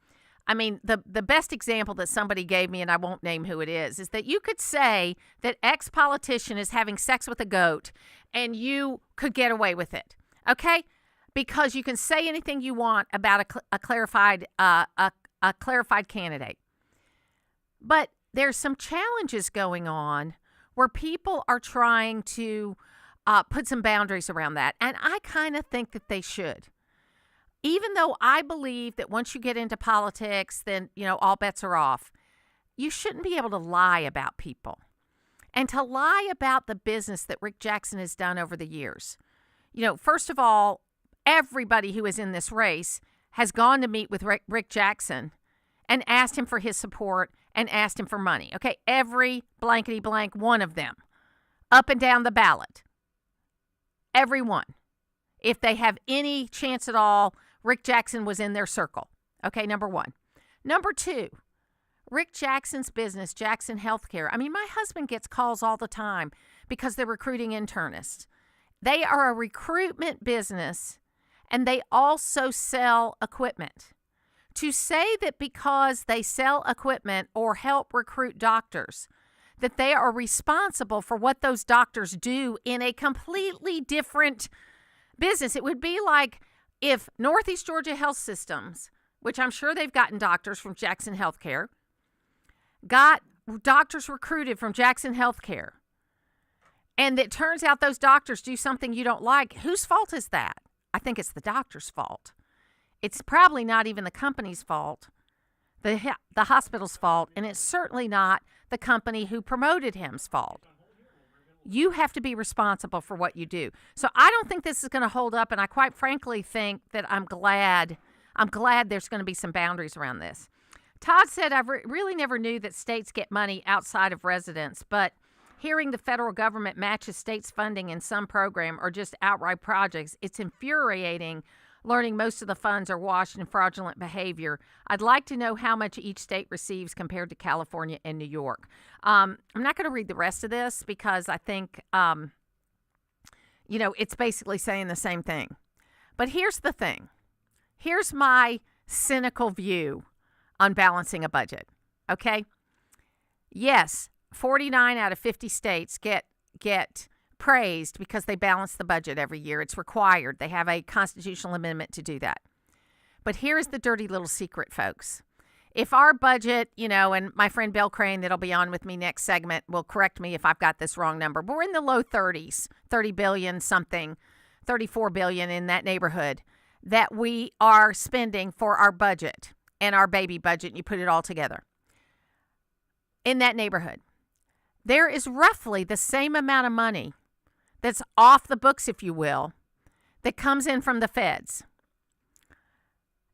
I mean, the best example that somebody gave me, and I won't name who it is that you could say that X politician is having sex with a goat and you could get away with it, okay? Because you can say anything you want about a clarified candidate. But there's some challenges going on where people are trying to put some boundaries around that, and I kind of think that they should. Even though I believe that once you get into politics, then, all bets are off, you shouldn't be able to lie about people. And to lie about the business that Rick Jackson has done over the years. First of all, everybody who is in this race has gone to meet with Rick Jackson and asked him for his support and asked him for money. Okay, every blankety blank one of them, up and down the ballot. Everyone. If they have any chance at all, Rick Jackson was in their circle. Okay, number one. Number two, Rick Jackson's business, Jackson Healthcare. I mean, my husband gets calls all the time because they're recruiting internists. They are a recruitment business, and they also sell equipment. To say that because they sell equipment or help recruit doctors, that they are responsible for what those doctors do in a completely different business. It would be like if Northeast Georgia Health Systems, which I'm sure they've gotten doctors from Jackson Healthcare, got doctors recruited from Jackson Healthcare, and it turns out those doctors do something you don't like. Whose fault is that? I think it's the doctor's fault. It's probably not even the company's fault, the hospital's fault, and it's certainly not the company who promoted him's fault. You have to be responsible for what you do. So I don't think this is going to hold up, and I quite frankly think that I'm glad there's going to be some boundaries around this. Todd said, I really never knew that states get money outside of residents, but hearing the federal government matches states' funding in some program or just outright projects, it's infuriating learning most of the funds are washed in fraudulent behavior. I'd like to know how much each state receives compared to California and New York. I'm not going to read the rest of this because I think, it's basically saying the same thing. But here's the thing. Here's my cynical view on balancing a budget, okay? Yes, 49 out of 50 states get praised because they balance the budget every year. It's required. They have a constitutional amendment to do that. But here's the dirty little secret, folks. If our budget, and my friend Bill Crane that'll be on with me next segment will correct me if I've got this wrong number, but we're in the low 30s, 30 billion something, 34 billion in that neighborhood that we are spending for our budget and our baby budget, and you put it all together. In that neighborhood, there is roughly the same amount of money that's off the books, if you will, that comes in from the feds,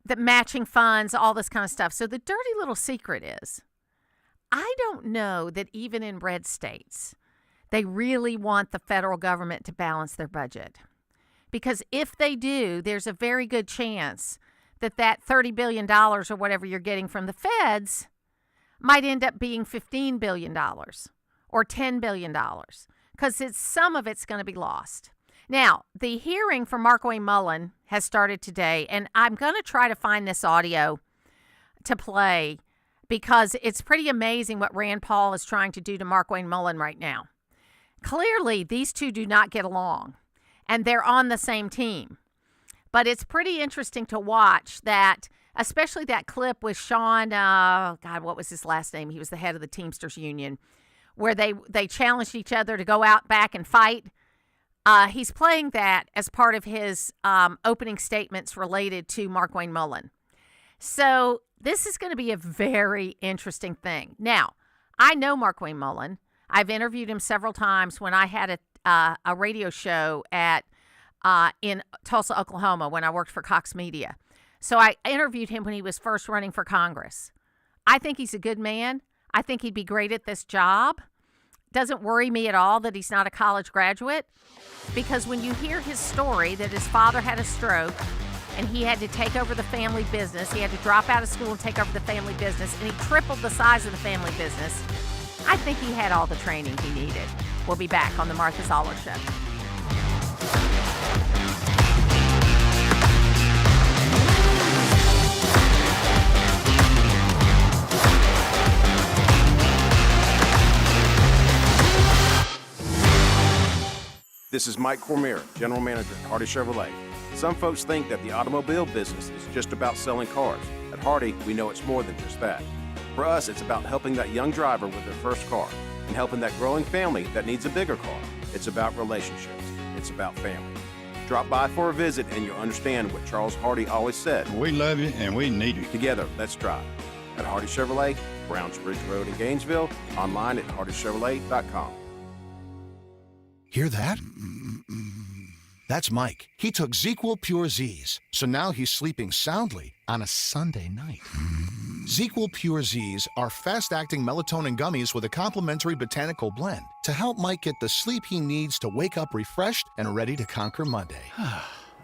the matching funds, all this kind of stuff. So the dirty little secret is, I don't know that even in red states, they really want the federal government to balance their budget. Because if they do, there's a very good chance that $30 billion or whatever you're getting from the feds might end up being $15 billion or $10 billion. Because some of it's going to be lost. Now, the hearing for Markwayne Mullin has started today, and I'm going to try to find this audio to play because it's pretty amazing what Rand Paul is trying to do to Markwayne Mullin right now. Clearly, these two do not get along, and they're on the same team. But it's pretty interesting to watch that, especially that clip with Sean, what was his last name? He was the head of the Teamsters Union, where they challenged each other to go out back and fight. He's playing that as part of his opening statements related to Markwayne Mullin. So this is going to be a very interesting thing. Now, I know Markwayne Mullin. I've interviewed him several times when I had a radio show in Tulsa, Oklahoma, when I worked for Cox Media. So I interviewed him when he was first running for Congress. I think he's a good man. I think he'd be great at this job. Doesn't worry me at all that he's not a college graduate, because when you hear his story that his father had a stroke and he had to take over the family business, he had to drop out of school and take over the family business, and he tripled the size of the family business, I think he had all the training he needed. We'll be back on the Martha Zoller Show. This is Mike Cormier, General Manager at Hardy Chevrolet. Some folks think that the automobile business is just about selling cars. At Hardy, we know it's more than just that. For us, it's about helping that young driver with their first car and helping that growing family that needs a bigger car. It's about relationships. It's about family. Drop by for a visit and you'll understand what Charles Hardy always said. We love you and we need you. Together, let's drive. At Hardy Chevrolet, Browns Bridge Road in Gainesville, online at hardychevrolet.com. Hear that? That's Mike. He took ZQL Pure Z's, so now he's sleeping soundly on a Sunday night. ZQL Pure Z's are fast-acting melatonin gummies with a complementary botanical blend to help Mike get the sleep he needs to wake up refreshed and ready to conquer Monday.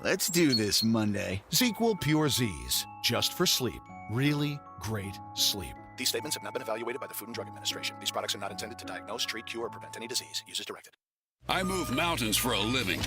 Let's do this Monday. ZQL Pure Z's, just for sleep. Really great sleep. These statements have not been evaluated by the Food and Drug Administration. These products are not intended to diagnose, treat, cure, or prevent any disease. Use as directed. I move mountains for a living.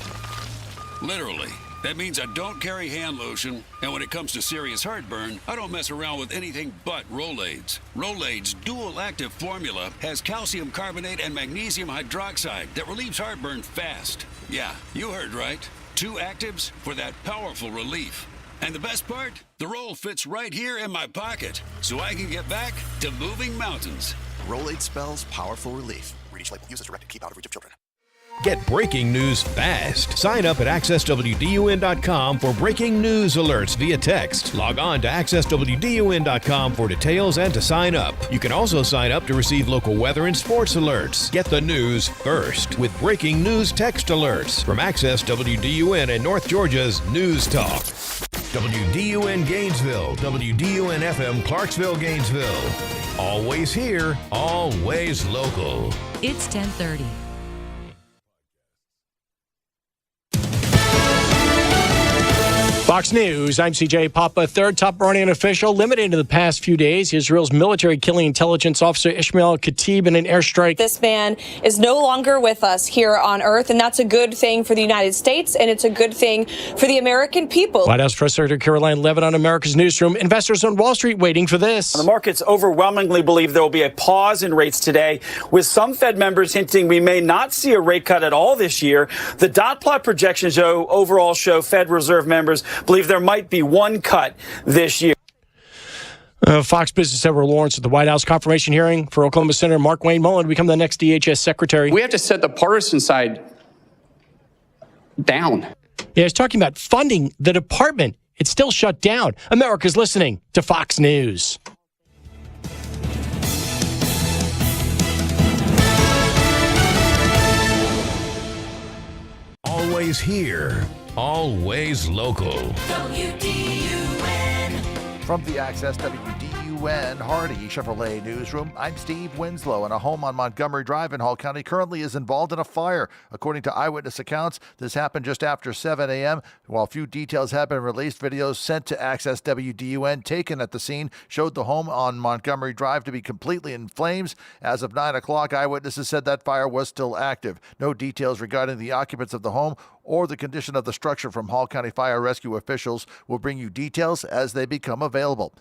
Literally. That means I don't carry hand lotion, and when it comes to serious heartburn, I don't mess around with anything but Rolaids. Rolaids' dual-active formula has calcium carbonate and magnesium hydroxide that relieves heartburn fast. Yeah, you heard right. 2 actives for that powerful relief. And the best part? The roll fits right here in my pocket, so I can get back to moving mountains. Rolade spells powerful relief. Read each label. Use as directed. Keep out of reach of children. Get breaking news fast. Sign up at accesswdun.com for breaking news alerts via text. Log on to accesswdun.com for details and to sign up. You can also sign up to receive local weather and sports alerts. Get the news first with breaking news text alerts from Access WDUN and North Georgia's News Talk. WDUN Gainesville, WDUN FM Clarksville, Gainesville. Always here, always local. It's 10:30. Fox News, I'm CJ Papa. Third top Iranian official limited in the past few days. Israel's military killing intelligence officer Ismail Khatib in an airstrike. This man is no longer with us here on Earth, and that's a good thing for the United States, and it's a good thing for the American people. White House Press Secretary Caroline Leavitt on America's Newsroom. Investors on Wall Street waiting for this. The markets overwhelmingly believe there will be a pause in rates today, with some Fed members hinting we may not see a rate cut at all this year. The dot plot projections overall show Fed Reserve members believe there might be one cut this year. Fox Business Edward Lawrence at the White House confirmation hearing for Oklahoma Senator Mark Wayne Mullen to become the next DHS secretary. We have to set the partisan side down. Yeah, he's talking about funding the department. It's still shut down. America's listening to Fox News. Always here, always local. WDUN. From the Access WDUN Hardy Chevrolet Newsroom, I'm Steve Winslow, and a home on Montgomery Drive in Hall County currently is involved in a fire. According to eyewitness accounts, this happened just after 7 a.m. While few details have been released, videos sent to Access WDUN taken at the scene showed the home on Montgomery Drive to be completely in flames. As of 9 o'clock, eyewitnesses said that fire was still active. No details regarding the occupants of the home or the condition of the structure from Hall County Fire Rescue officials. Will bring you details as they become available.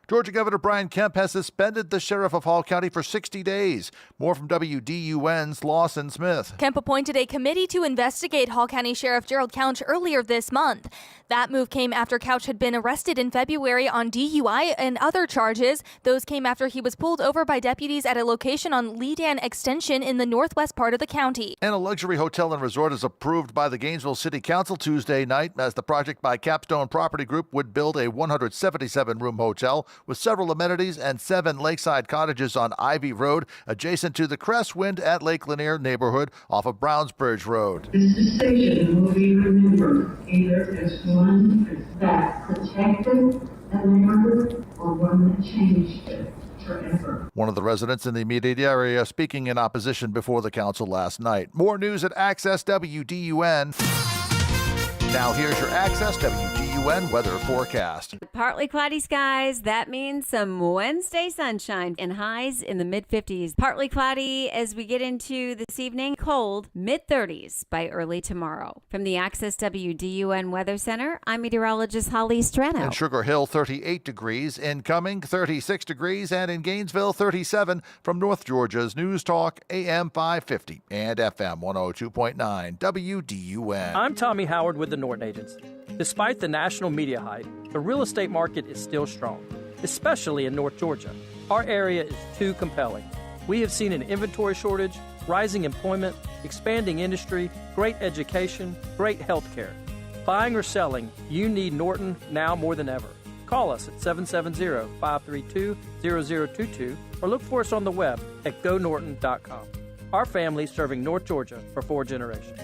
Georgia Governor Brian Kemp has suspended the sheriff of Hall County for 60 days. More from WDUN's Lawson Smith. Kemp appointed a committee to investigate Hall County Sheriff Gerald Couch earlier this month. That move came after Couch had been arrested in February on DUI and other charges. Those came after he was pulled over by deputies at a location on Leedan Extension in the northwest part of the county. And a luxury hotel and resort is approved by the Gainesville City Council Tuesday night as the project by Capstone Property Group would build a 177-room hotel with several amenities and 7 lakeside cottages on Ivy Road, adjacent to the Crestwind at Lake Lanier neighborhood off of Brownsbridge Road. This decision will be remembered either as one that protected Atlanta or one that changed it forever. One of the residents in the immediate area speaking in opposition before the council last night. More news at Access WDUN. Now here's your Access WDUN weather forecast. Partly cloudy skies. That means some Wednesday sunshine and highs in the mid-50s. Partly cloudy as we get into this evening. Cold, mid-30s by early tomorrow. From the Access WDUN Weather Center, I'm meteorologist Holly Strano. In Sugar Hill, 38 degrees. Incoming, 36 degrees. And in Gainesville, 37 from North Georgia's News Talk, AM 550 and FM 102.9 WDUN. I'm Tommy Howard with the Norton Agency. Despite the national media hype, the real estate market is still strong, especially in North Georgia. Our area is too compelling. We have seen an inventory shortage, rising employment, expanding industry, great education, great health care. Buying or selling, you need Norton now more than ever. Call us at 770-532-0022 or look for us on the web at gonorton.com. Our family serving North Georgia for 4 generations.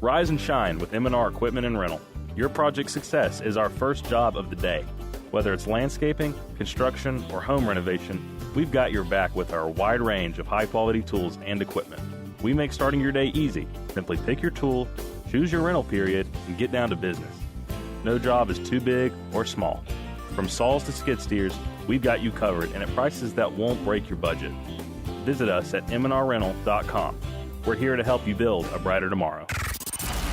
Rise and shine with M&R Equipment and Rental. Your project success is our first job of the day. Whether it's landscaping, construction, or home renovation, we've got your back with our wide range of high-quality tools and equipment. We make starting your day easy. Simply pick your tool, choose your rental period, and get down to business. No job is too big or small. From saws to skid steers, we've got you covered and at prices that won't break your budget. Visit us at mnrrental.com. We're here to help you build a brighter tomorrow.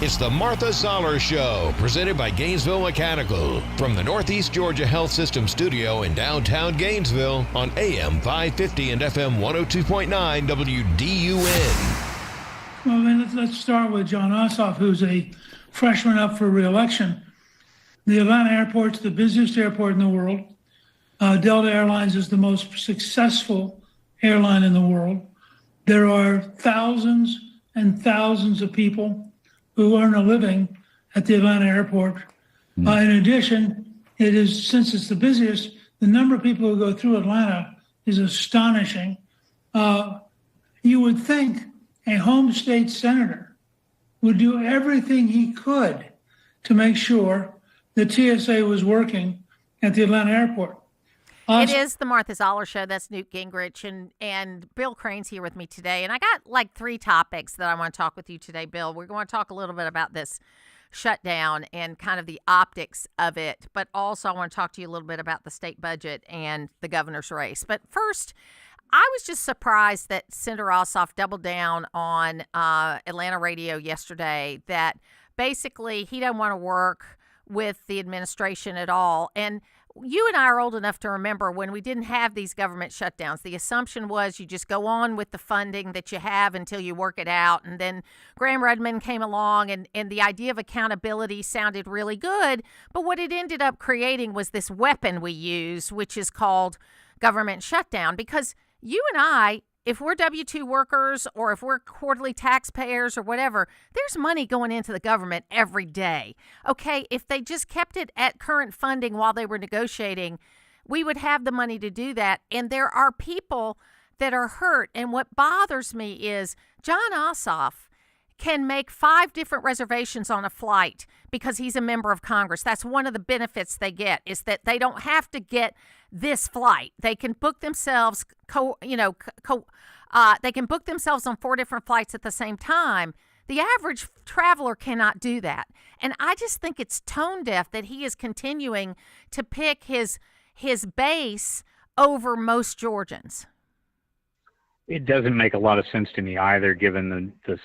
It's the Martha Zoller Show, presented by Gainesville Mechanical, from the Northeast Georgia Health System studio in downtown Gainesville on AM 550 and FM 102.9 WDUN. Well, let's start with John Ossoff, who's a freshman up for re-election. The Atlanta airport's the busiest airport in the world. Delta Airlines is the most successful airline in the world. There are thousands and thousands of people who earn a living at the Atlanta airport. In addition, since it's the busiest, the number of people who go through Atlanta is astonishing. You would think a home state senator would do everything he could to make sure the TSA was working at the Atlanta airport. It is the Martha Zoller Show. That's Newt Gingrich, and Bill Crane's here with me today. And I got like 3 topics that I want to talk with you today, Bill. We're going to talk a little bit about this shutdown and kind of the optics of it, but also I want to talk to you a little bit about the state budget and the governor's race. But first, I was just surprised that Senator Ossoff doubled down on Atlanta radio yesterday that basically he doesn't want to work with the administration at all. And you and I are old enough to remember when we didn't have these government shutdowns. The assumption was you just go on with the funding that you have until you work it out. And then Graham Rudman came along, and the idea of accountability sounded really good. But what it ended up creating was this weapon we use, which is called government shutdown. Because you and I, if we're W-2 workers or if we're quarterly taxpayers or whatever, there's money going into the government every day. Okay, if they just kept it at current funding while they were negotiating, we would have the money to do that. And there are people that are hurt. And what bothers me is John Ossoff can make 5 different reservations on a flight because he's a member of Congress. That's one of the benefits they get, is that they don't have to get this flight. They can book themselves, they can book themselves on 4 different flights at the same time. The average traveler cannot do that. And I just think it's tone deaf that he is continuing to pick his base over most Georgians. It doesn't make a lot of sense to me either, given the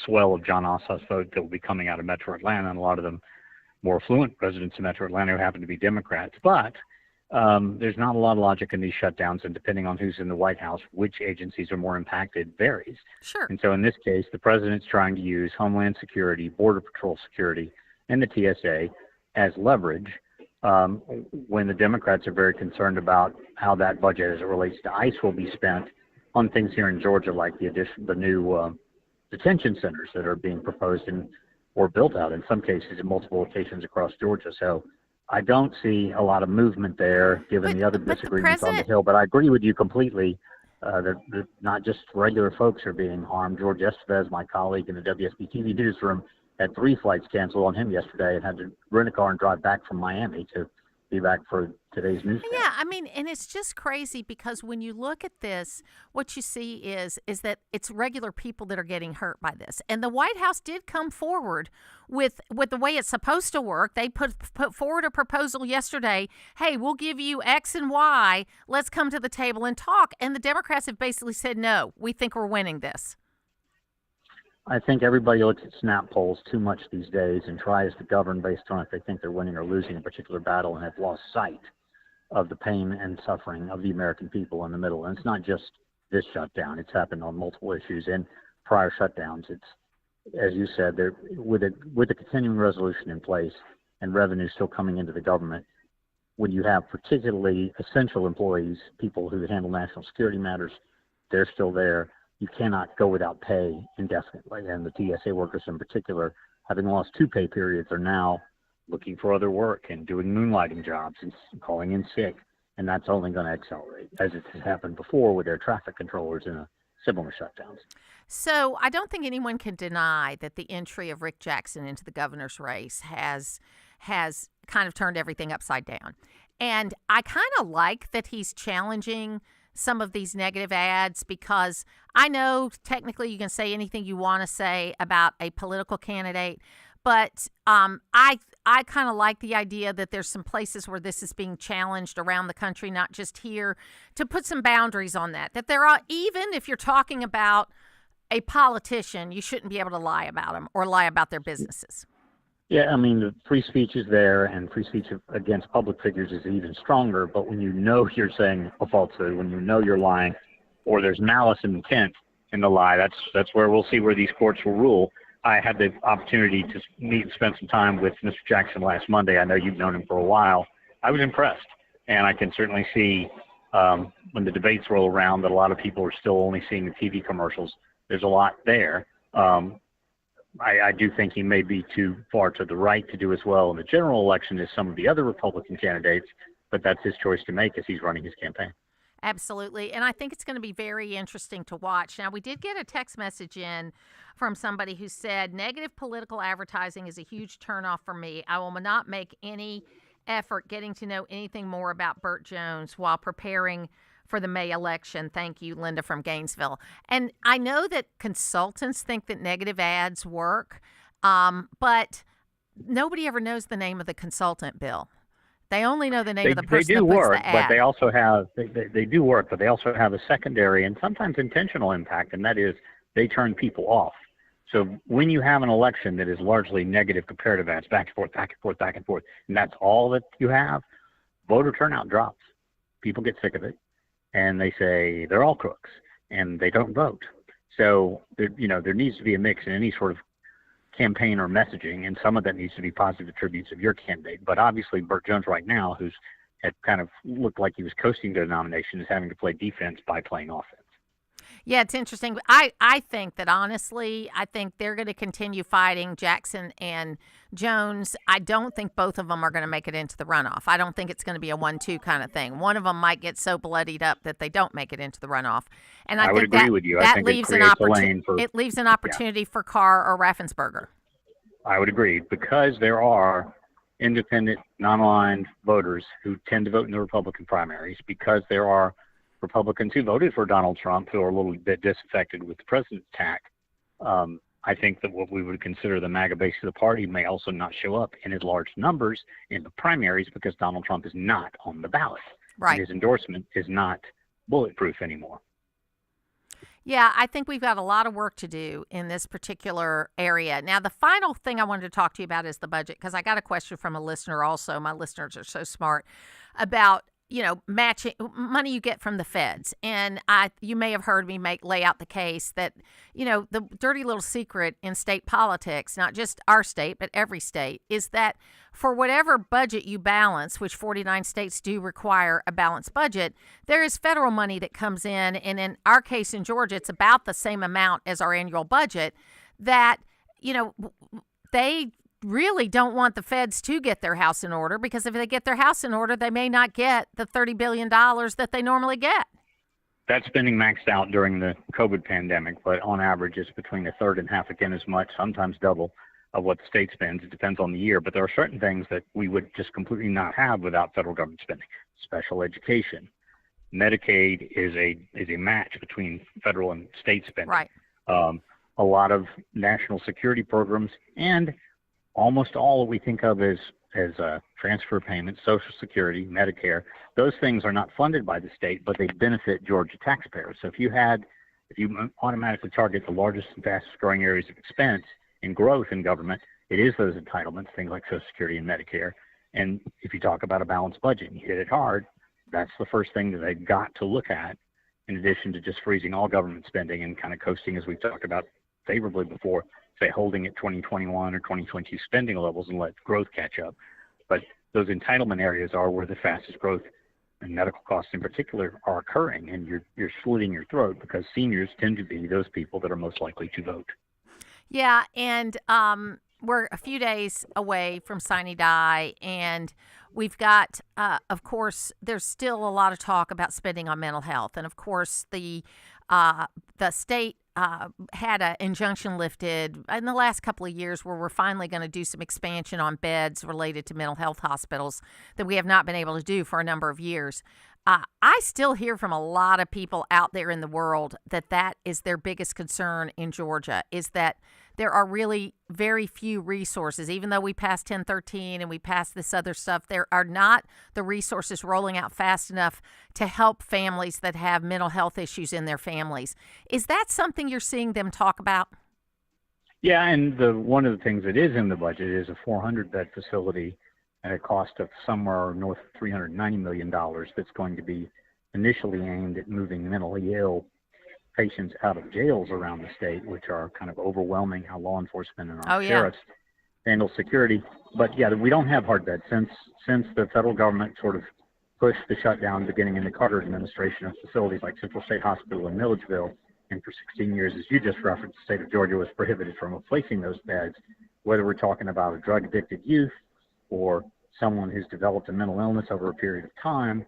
swell of John Ossoff's vote that will be coming out of Metro Atlanta, and a lot of them more affluent residents of Metro Atlanta who happen to be Democrats. But there's not a lot of logic in these shutdowns, and depending on who's in the White House, which agencies are more impacted varies. Sure. And so in this case, the president's trying to use Homeland Security, Border Patrol Security, and the TSA as leverage when the Democrats are very concerned about how that budget as it relates to ICE will be spent on things here in Georgia, like the new detention centers that are being proposed or built out in some cases in multiple locations across Georgia. So I don't see a lot of movement there, given the other disagreements on the Hill. But I agree with you completely that not just regular folks are being harmed. George Estevez, my colleague in the WSB-TV newsroom, had 3 flights canceled on him yesterday and had to rent a car and drive back from Miami to be back for today's news. Yeah, I mean, and it's just crazy because when you look at this, what you see is that it's regular people that are getting hurt by this. And the White House did come forward with the way it's supposed to work. They put forward a proposal yesterday. Hey, we'll give you X and Y. Let's come to the table and talk. And the Democrats have basically said, no, we think we're winning this. I think everybody looks at snap polls too much these days and tries to govern based on if they think they're winning or losing a particular battle, and have lost sight of the pain and suffering of the American people in the middle. And it's not just this shutdown. It's happened on multiple issues and prior shutdowns. It's, as you said, with a continuing resolution in place and revenue still coming into the government, when you have particularly essential employees, people who handle national security matters, they're still there. You cannot go without pay indefinitely. And the TSA workers in particular, having lost 2 pay periods, are now looking for other work and doing moonlighting jobs and calling in sick. And that's only going to accelerate, as it has happened before with air traffic controllers in similar shutdowns. So I don't think anyone can deny that the entry of Rick Jackson into the governor's race has kind of turned everything upside down. And I kind of like that he's challenging some of these negative ads, because I know technically you can say anything you want to say about a political candidate, but I kind of like the idea that there's some places where this is being challenged around the country, not just here, to put some boundaries on that. That there are, even if you're talking about a politician, you shouldn't be able to lie about them or lie about their businesses. Yeah, I mean, the free speech is there, and free speech against public figures is even stronger. But when you know you're saying a falsehood, when you know you're lying, or there's malice and intent in the lie, that's where we'll see where these courts will rule. I had the opportunity to meet and spend some time with Mr. Jackson last Monday. I know you've known him for a while. I was impressed, and I can certainly see when the debates roll around that a lot of people are still only seeing the TV commercials. There's a lot there. I do think he may be too far to the right to do as well in the general election as some of the other Republican candidates, but that's his choice to make as he's running his campaign. Absolutely. And I think it's going to be very interesting to watch. Now, we did get a text message in from somebody who said, negative political advertising is a huge turnoff for me. I will not make any effort getting to know anything more about Burt Jones while preparing for the May election. Thank you, Linda from Gainesville. And I know that consultants think that negative ads work, but nobody ever knows the name of the consultant, Bill. They only know the name of the person that puts the ad. But they also have they do work, but they also have a secondary and sometimes intentional impact, and that is they turn people off. So when you have an election that is largely negative comparative ads, back and forth, back and forth, back and forth, and that's all that you have, voter turnout drops. People get sick of it, and they say they're all crooks, and they don't vote. So there needs to be a mix in any sort of campaign or messaging, and some of that needs to be positive attributes of your candidate. But obviously, Burt Jones right now, who's had kind of looked like he was coasting to the nomination, is having to play defense by playing offense. Yeah, it's interesting. I think that, honestly, I think they're going to continue fighting, Jackson and Jones. I don't think both of them are going to make it into the runoff. I don't think it's going to be a 1-2 kind of thing. One of them might get so bloodied up that they don't make it into the runoff. And I would think agree with you. I think leaves it leaves an opportunity for Carr or Raffensperger. I would agree, because there are independent, non-aligned voters who tend to vote in the Republican primaries, because there are Republicans who voted for Donald Trump who are a little bit disaffected with the president's attack. I think that what we would consider the MAGA base of the party may also not show up in as large numbers in the primaries because Donald Trump is not on the ballot. Right. And his endorsement is not bulletproof anymore. Yeah, I think we've got a lot of work to do in this particular area. Now, the final thing I wanted to talk to you about is the budget, because I got a question from a listener also. My listeners are so smart about matching money you get from the feds. And you may have heard me lay out the case that, the dirty little secret in state politics, not just our state, but every state, is that for whatever budget you balance, which 49 states do require a balanced budget, there is federal money that comes in. And in our case in Georgia, it's about the same amount as our annual budget that, they really don't want the feds to get their house in order, because if they get their house in order, they may not get the $30 billion that they normally get. That spending maxed out during the COVID pandemic, but on average it's between a third and half again as much, sometimes double of what the state spends. It depends on the year, but there are certain things that we would just completely not have without federal government spending. Special education. Medicaid is a match between federal and state spending. Right. A lot of national security programs, and almost all that we think of as transfer payments, Social Security, Medicare, those things are not funded by the state, but they benefit Georgia taxpayers. So if you automatically target the largest and fastest growing areas of expense and growth in government, it is those entitlements, things like Social Security and Medicare. And if you talk about a balanced budget and you hit it hard, that's the first thing that they've got to look at, in addition to just freezing all government spending and kind of coasting, as we've talked about favorably before, say holding at 2021 or 2022 spending levels and let growth catch up. But those entitlement areas are where the fastest growth and medical costs in particular are occurring, and you're slitting your throat because seniors tend to be those people that are most likely to vote. Yeah, and we're a few days away from Sine Die, and we've got, of course, there's still a lot of talk about spending on mental health, and of course the state had an injunction lifted in the last couple of years where we're finally going to do some expansion on beds related to mental health hospitals that we have not been able to do for a number of years. I still hear from a lot of people out there in the world that is their biggest concern in Georgia, is that there are really very few resources. Even though we passed 1013 and we passed this other stuff, there are not the resources rolling out fast enough to help families that have mental health issues in their families. Is that something you're seeing them talk about? Yeah, and one of the things that is in the budget is a 400-bed facility at a cost of somewhere north of $390 million that's going to be initially aimed at moving mentally ill patients out of jails around the state, which are kind of overwhelming how law enforcement and our sheriffs handle security. But yeah, we don't have hard beds since the federal government sort of pushed the shutdown beginning in the Carter administration of facilities like Central State Hospital in Milledgeville. And for 16 years, as you just referenced, the state of Georgia was prohibited from replacing those beds, whether we're talking about a drug-addicted youth or someone who's developed a mental illness over a period of time.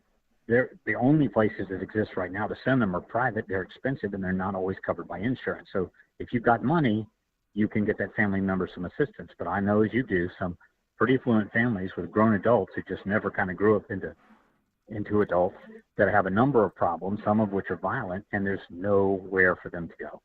The only places that exist right now to send them are private. They're expensive, and they're not always covered by insurance. So if you've got money, you can get that family member some assistance. But I know, as you do, some pretty affluent families with grown adults who just never kind of grew up into adults that have a number of problems, some of which are violent, and there's nowhere for them to go.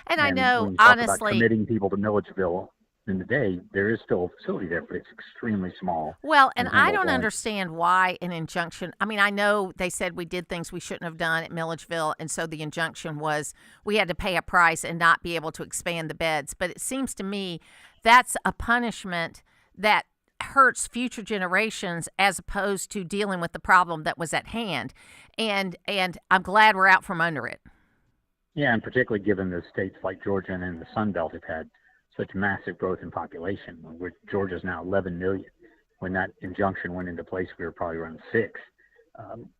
And I know, when you talk honestly, about committing people to Milledgeville in the day, there is still a facility there, but it's extremely small. Well, and I don't understand why an injunction. I mean, I know they said we did things we shouldn't have done at Milledgeville, and so the injunction was we had to pay a price and not be able to expand the beds. But it seems to me that's a punishment that hurts future generations as opposed to dealing with the problem that was at hand. And I'm glad we're out from under it. Yeah, and particularly given the states like Georgia and the Sun Belt have had such massive growth in population. Georgia's now 11 million. When that injunction went into place, we were probably around 6.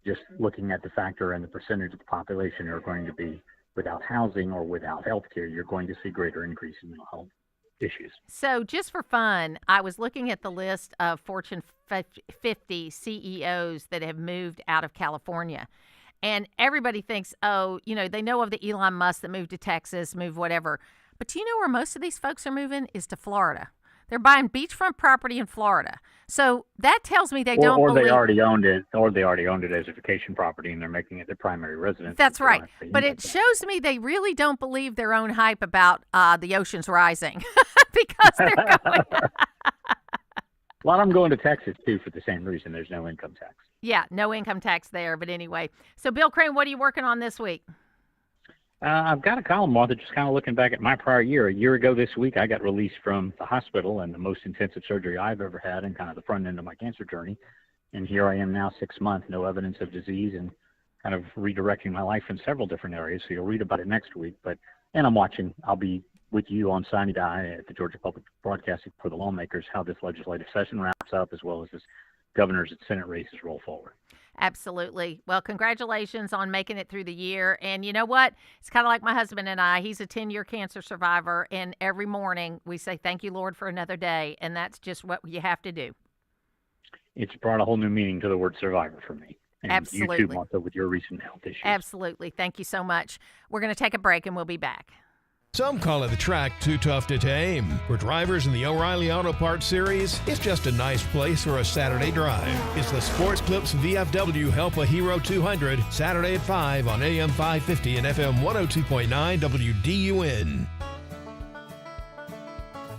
Just looking at the factor and the percentage of the population who are going to be without housing or without health care, you're going to see greater increase in mental health issues. So just for fun, I was looking at the list of Fortune 50 CEOs that have moved out of California. And everybody thinks, they know of the Elon Musk that moved to Texas, moved whatever. But do you know where most of these folks are moving? Is to Florida. They're buying beachfront property in Florida. So that tells me they don't believe. They already owned it, or they already owned it as a vacation property, and they're making it their primary residence. That's right. But it shows me they really don't believe their own hype about the oceans rising because they're going. A lot of them going to Texas, too, for the same reason. There's no income tax. Yeah, no income tax there. But anyway, so Bill Crane, what are you working on this week? I've got a column, Martha, just kind of looking back at my prior year. A year ago this week, I got released from the hospital and the most intensive surgery I've ever had and kind of the front end of my cancer journey. And here I am now, 6 months, no evidence of disease and kind of redirecting my life in several different areas. So you'll read about it next week. And I'm watching. I'll be with you on Sine Die at the Georgia Public Broadcasting for the lawmakers, how this legislative session wraps up, as well as this governor's and Senate races roll forward. Absolutely. Well, congratulations on making it through the year. And you know what? It's kind of like my husband and I. He's a 10-year cancer survivor. And every morning we say, thank you, Lord, for another day. And that's just what you have to do. It's brought a whole new meaning to the word survivor for me. And absolutely. You too, Martha, with your recent health issues. Absolutely. Thank you so much. We're going to take a break and we'll be back. Some call it the track too tough to tame. For drivers in the O'Reilly Auto Parts series, it's just a nice place for a Saturday drive. It's the Sports Clips VFW Help a Hero 200, Saturday at 5 on AM 550 and FM 102.9 WDUN.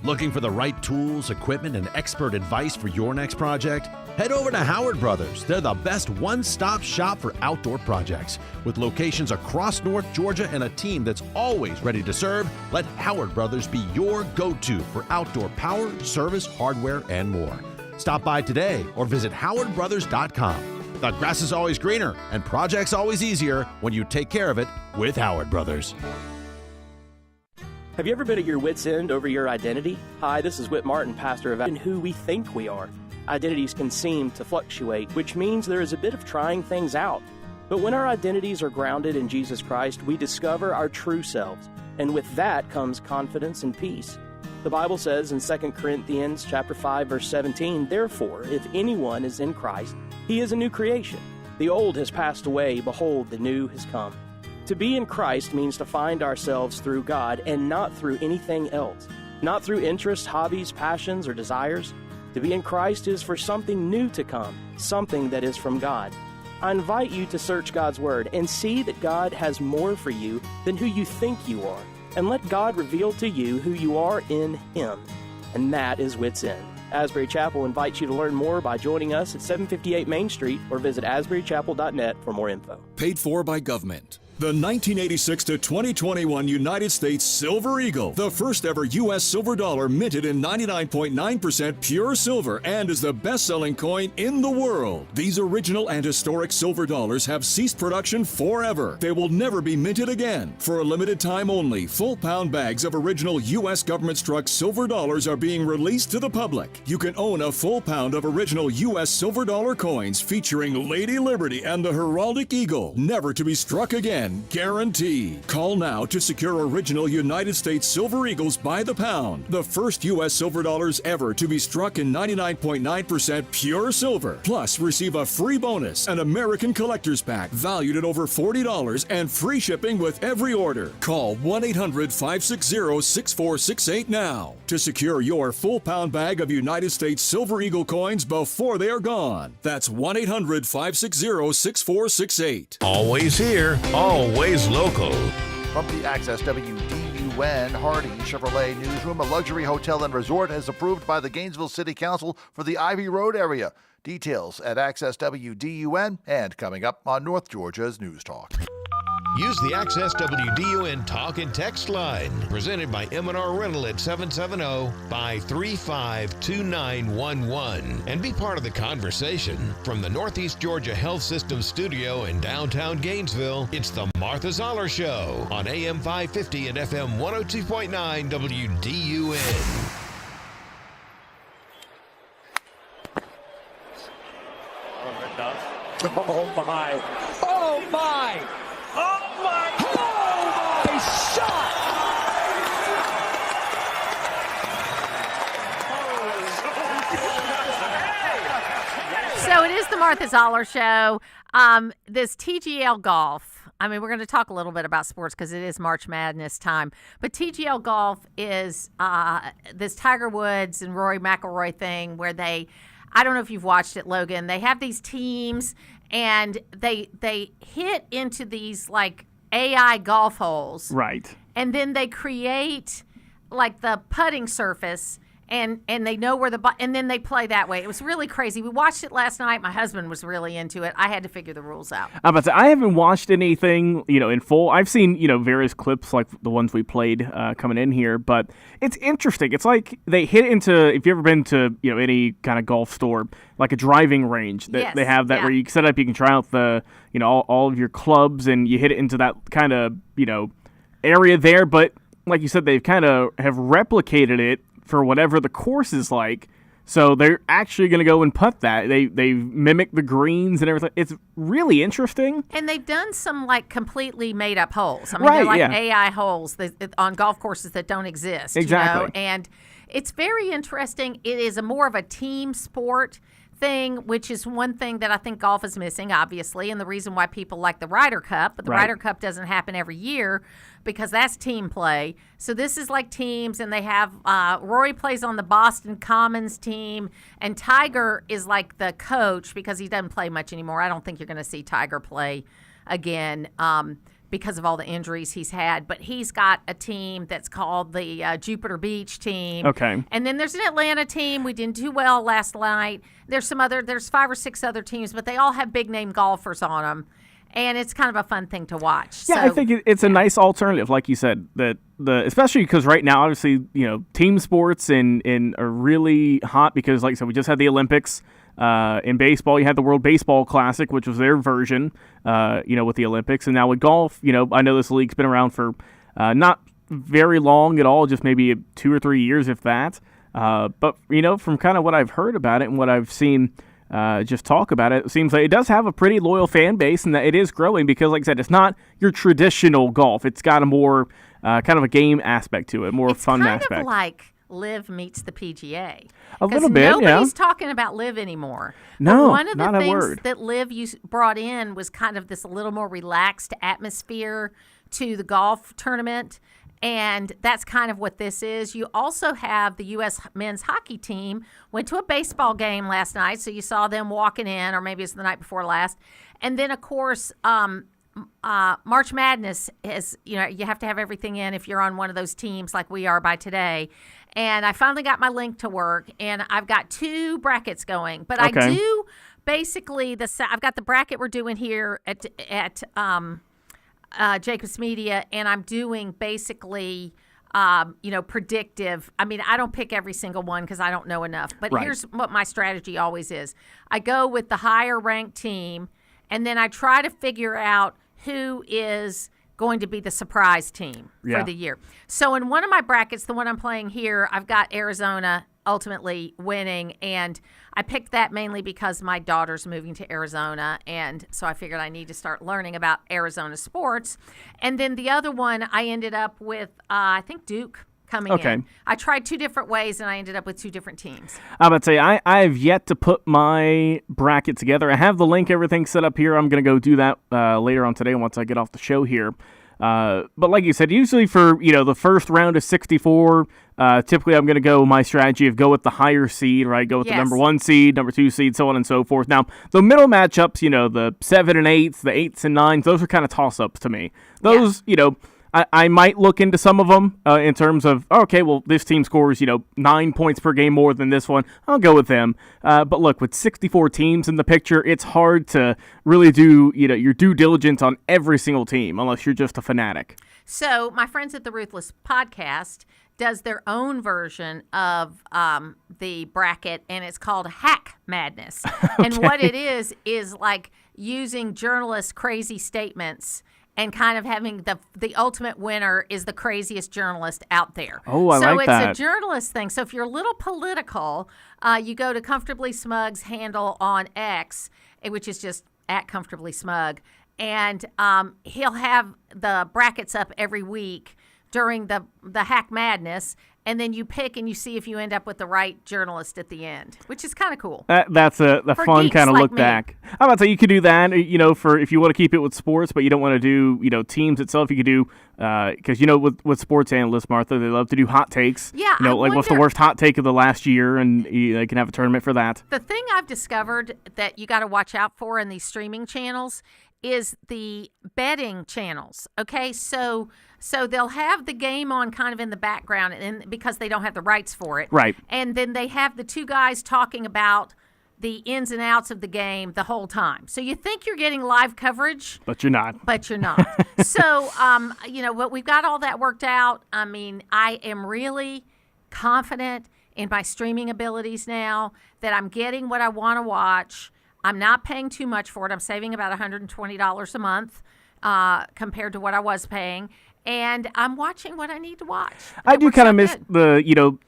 Looking for the right tools, equipment, and expert advice for your next project? Head over to Howard Brothers. They're the best one-stop shop for outdoor projects. With locations across North Georgia and a team that's always ready to serve, let Howard Brothers be your go-to for outdoor power, service, hardware, and more. Stop by today or visit howardbrothers.com. The grass is always greener and projects always easier when you take care of it with Howard Brothers. Have you ever been at your wit's end over your identity? Hi, this is Whit Martin, pastor of who we think we are. Identities can seem to fluctuate, which means there is a bit of trying things out. But when our identities are grounded in Jesus Christ, we discover our true selves, and with that comes confidence and peace. The Bible says in 2 Corinthians chapter 5, verse 17, "Therefore, if anyone is in Christ, he is a new creation. The old has passed away, behold, the new has come." To be in Christ means to find ourselves through God and not through anything else, not through interests, hobbies, passions, or desires. To be in Christ is for something new to come, something that is from God. I invite you to search God's Word and see that God has more for you than who you think you are. and let God reveal to you who you are in Him. And that is Wits End. Asbury Chapel invites you to learn more by joining us at 758 Main Street or visit asburychapel.net for more info. Paid for by government. The 1986 to 2021 United States Silver Eagle, the first ever U.S. silver dollar minted in 99.9% pure silver and is the best-selling coin in the world. These original and historic silver dollars have ceased production forever. They will never be minted again. For a limited time only, full-pound bags of original U.S. government-struck silver dollars are being released to the public. You can own a full pound of original U.S. silver dollar coins featuring Lady Liberty and the heraldic eagle, never to be struck again. Guaranteed. Call now to secure original United States Silver Eagles by the pound. The first U.S. silver dollars ever to be struck in 99.9% pure silver. Plus, receive a free bonus, an American Collector's Pack valued at over $40 and free shipping with every order. Call 1-800-560-6468 now to secure your full pound bag of United States Silver Eagle coins before they are gone. That's 1-800-560-6468. Always here, always local. From the Access WDUN Hardy Chevrolet newsroom, a luxury hotel and resort is approved by the Gainesville City Council for the Ivy Road area. Details at Access WDUN and coming up on North Georgia's News Talk. Use the Access WDUN talk and text line, presented by M&R Rental at 770-535-2911, and be part of the conversation. From the Northeast Georgia Health System studio in downtown Gainesville, it's the Martha Zoller Show on AM 550 and FM 102.9 WDUN. Oh my! Oh my! Oh my! Oh my shot! So it is the Martha Zoller Show. This TGL golf. I mean, we're going to talk a little bit about sports because it is March Madness time. But TGL golf is this Tiger Woods and Rory McIlroy thing where they, I don't know if you've watched it, Logan. They have these teams and they hit into these like AI golf holes. Right. And then they create like the putting surface and they know where and then they play that way. It was really crazy. We watched it last night. My husband was really into it. I had to figure the rules out. I'm about to say, I haven't watched anything, in full. I've seen, various clips like the ones we played coming in here, but it's interesting. It's like they hit into, if you've ever been to, any kind of golf store, like a driving range that they have that where you set up, you can try out the, all of your clubs and you hit it into that kind of, area there. But like you said, they've kind of have replicated it for whatever the course is like. So they're actually going to go and putt that. They mimic the greens and everything. It's really interesting. And they've done some like completely made up holes. I mean, they're like AI holes on golf courses that don't exist. Exactly. And it's very interesting. It is more of a team sport thing, which is one thing that I think golf is missing, obviously, and the reason why people like the Ryder Cup. But the Ryder Cup doesn't happen every year because that's team play. So this is like teams, and they have Rory plays on the Boston Commons team, and Tiger is like the coach because he doesn't play much anymore. I don't think you're going to see Tiger play again because of all the injuries he's had. But he's got a team that's called the Jupiter Beach team. Okay. And then there's an Atlanta team. We didn't do well last night. There's 5 or 6 other teams, but they all have big-name golfers on them. And it's kind of a fun thing to watch. Yeah, I think it's a nice alternative, like you said, that especially because right now, obviously, team sports and are really hot because, like I said, we just had the Olympics. In baseball, you had the World Baseball Classic, which was their version, with the Olympics. And now with golf, I know this league's been around for not very long at all, just maybe 2 or 3 years, if that. But, from kind of what I've heard about it and what I've seen just talk about it, it seems like it does have a pretty loyal fan base and that it is growing because, like I said, it's not your traditional golf. It's got a more kind of a game aspect to it, more fun aspect. It's kind of like Live meets the PGA. A little bit, nobody's talking about Live anymore. No, one of the not a things word. that Live brought in was kind of this a little more relaxed atmosphere to the golf tournament, and that's kind of what this is. You also have the U.S. men's hockey team went to a baseball game last night, so you saw them walking in, or maybe it's the night before last. And then, of course, March Madness is, you have to have everything in if you're on one of those teams like we are by today. And I finally got my link to work, and I've got 2 brackets going. But I do basically I've got the bracket we're doing here at Jacobs Media, and I'm doing basically predictive. I mean, I don't pick every single one because I don't know enough. But here's what my strategy always is. I go with the higher ranked team, and then I try to figure out who is going to be the surprise team for the year. So in one of my brackets, the one I'm playing here, I've got Arizona ultimately winning, and I picked that mainly because my daughter's moving to Arizona, and so I figured I need to start learning about Arizona sports. And then the other one, I ended up with, I think, Duke coming in. I tried 2 different ways, and I ended up with 2 different teams. I'm about to say, I have yet to put my bracket together. I have the link, everything set up here. I'm going to go do that later on today once I get off the show here. But like you said, usually for, the first round of 64, typically I'm going to go my strategy of go with the higher seed, right? Go with the number 1 seed, number 2 seed, so on and so forth. Now, the middle matchups, the 7 and 8s, the 8s and 9s, those are kind of toss-ups to me. Those, I might look into some of them in terms of, okay, well, this team scores, 9 points per game more than this one. I'll go with them. But look, with 64 teams in the picture, it's hard to really do, your due diligence on every single team unless you're just a fanatic. So my friends at the Ruthless Podcast does their own version of the bracket, and it's called Hack Madness. And what it is like using journalists' crazy statements and kind of having the ultimate winner is the craziest journalist out there. Oh, I like that. So it's a journalist thing. So if you're a little political, you go to Comfortably Smug's handle on X, which is just at Comfortably Smug, and he'll have the brackets up every week during the Hack Madness, and then you pick and you see if you end up with the right journalist at the end, which is kind of cool. That's a fun kind of look back. I'm about to say you could do that, for if you want to keep it with sports, but you don't want to do, teams itself. You could do, because, with sports analysts, Martha, they love to do hot takes. Yeah, what's the worst hot take of the last year, and they can have a tournament for that. The thing I've discovered that you got to watch out for in these streaming channels is the betting channels. Okay, so they'll have the game on kind of in the background, and because they don't have the rights for it. Right. And then they have the 2 guys talking about the ins and outs of the game the whole time. So you think you're getting live coverage, but you're not. So, but we've got all that worked out. I mean, I am really confident in my streaming abilities now that I'm getting what I want to watch. I'm not paying too much for it. I'm saving about $120 a month compared to what I was paying. And I'm watching what I need to watch. I do kind of miss the,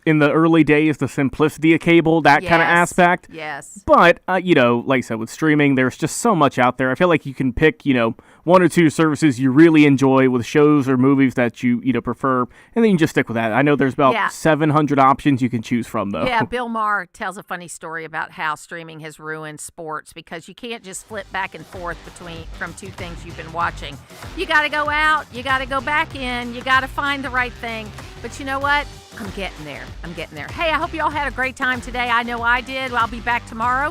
in the early days, the simplicity of cable, that kind of aspect. Yes. But, like I said, with streaming, there's just so much out there. I feel like you can pick, 1 or 2 services you really enjoy with shows or movies that you, prefer, and then you can just stick with that. I know there's about 700 options you can choose from, though. Yeah, Bill Maher tells a funny story about how streaming has ruined sports because you can't just flip back and forth from 2 things you've been watching. You got to go out. You got to go back in. You got to find the right thing. But you know what? I'm getting there. Hey, I hope you all had a great time today. I know I did. I'll be back tomorrow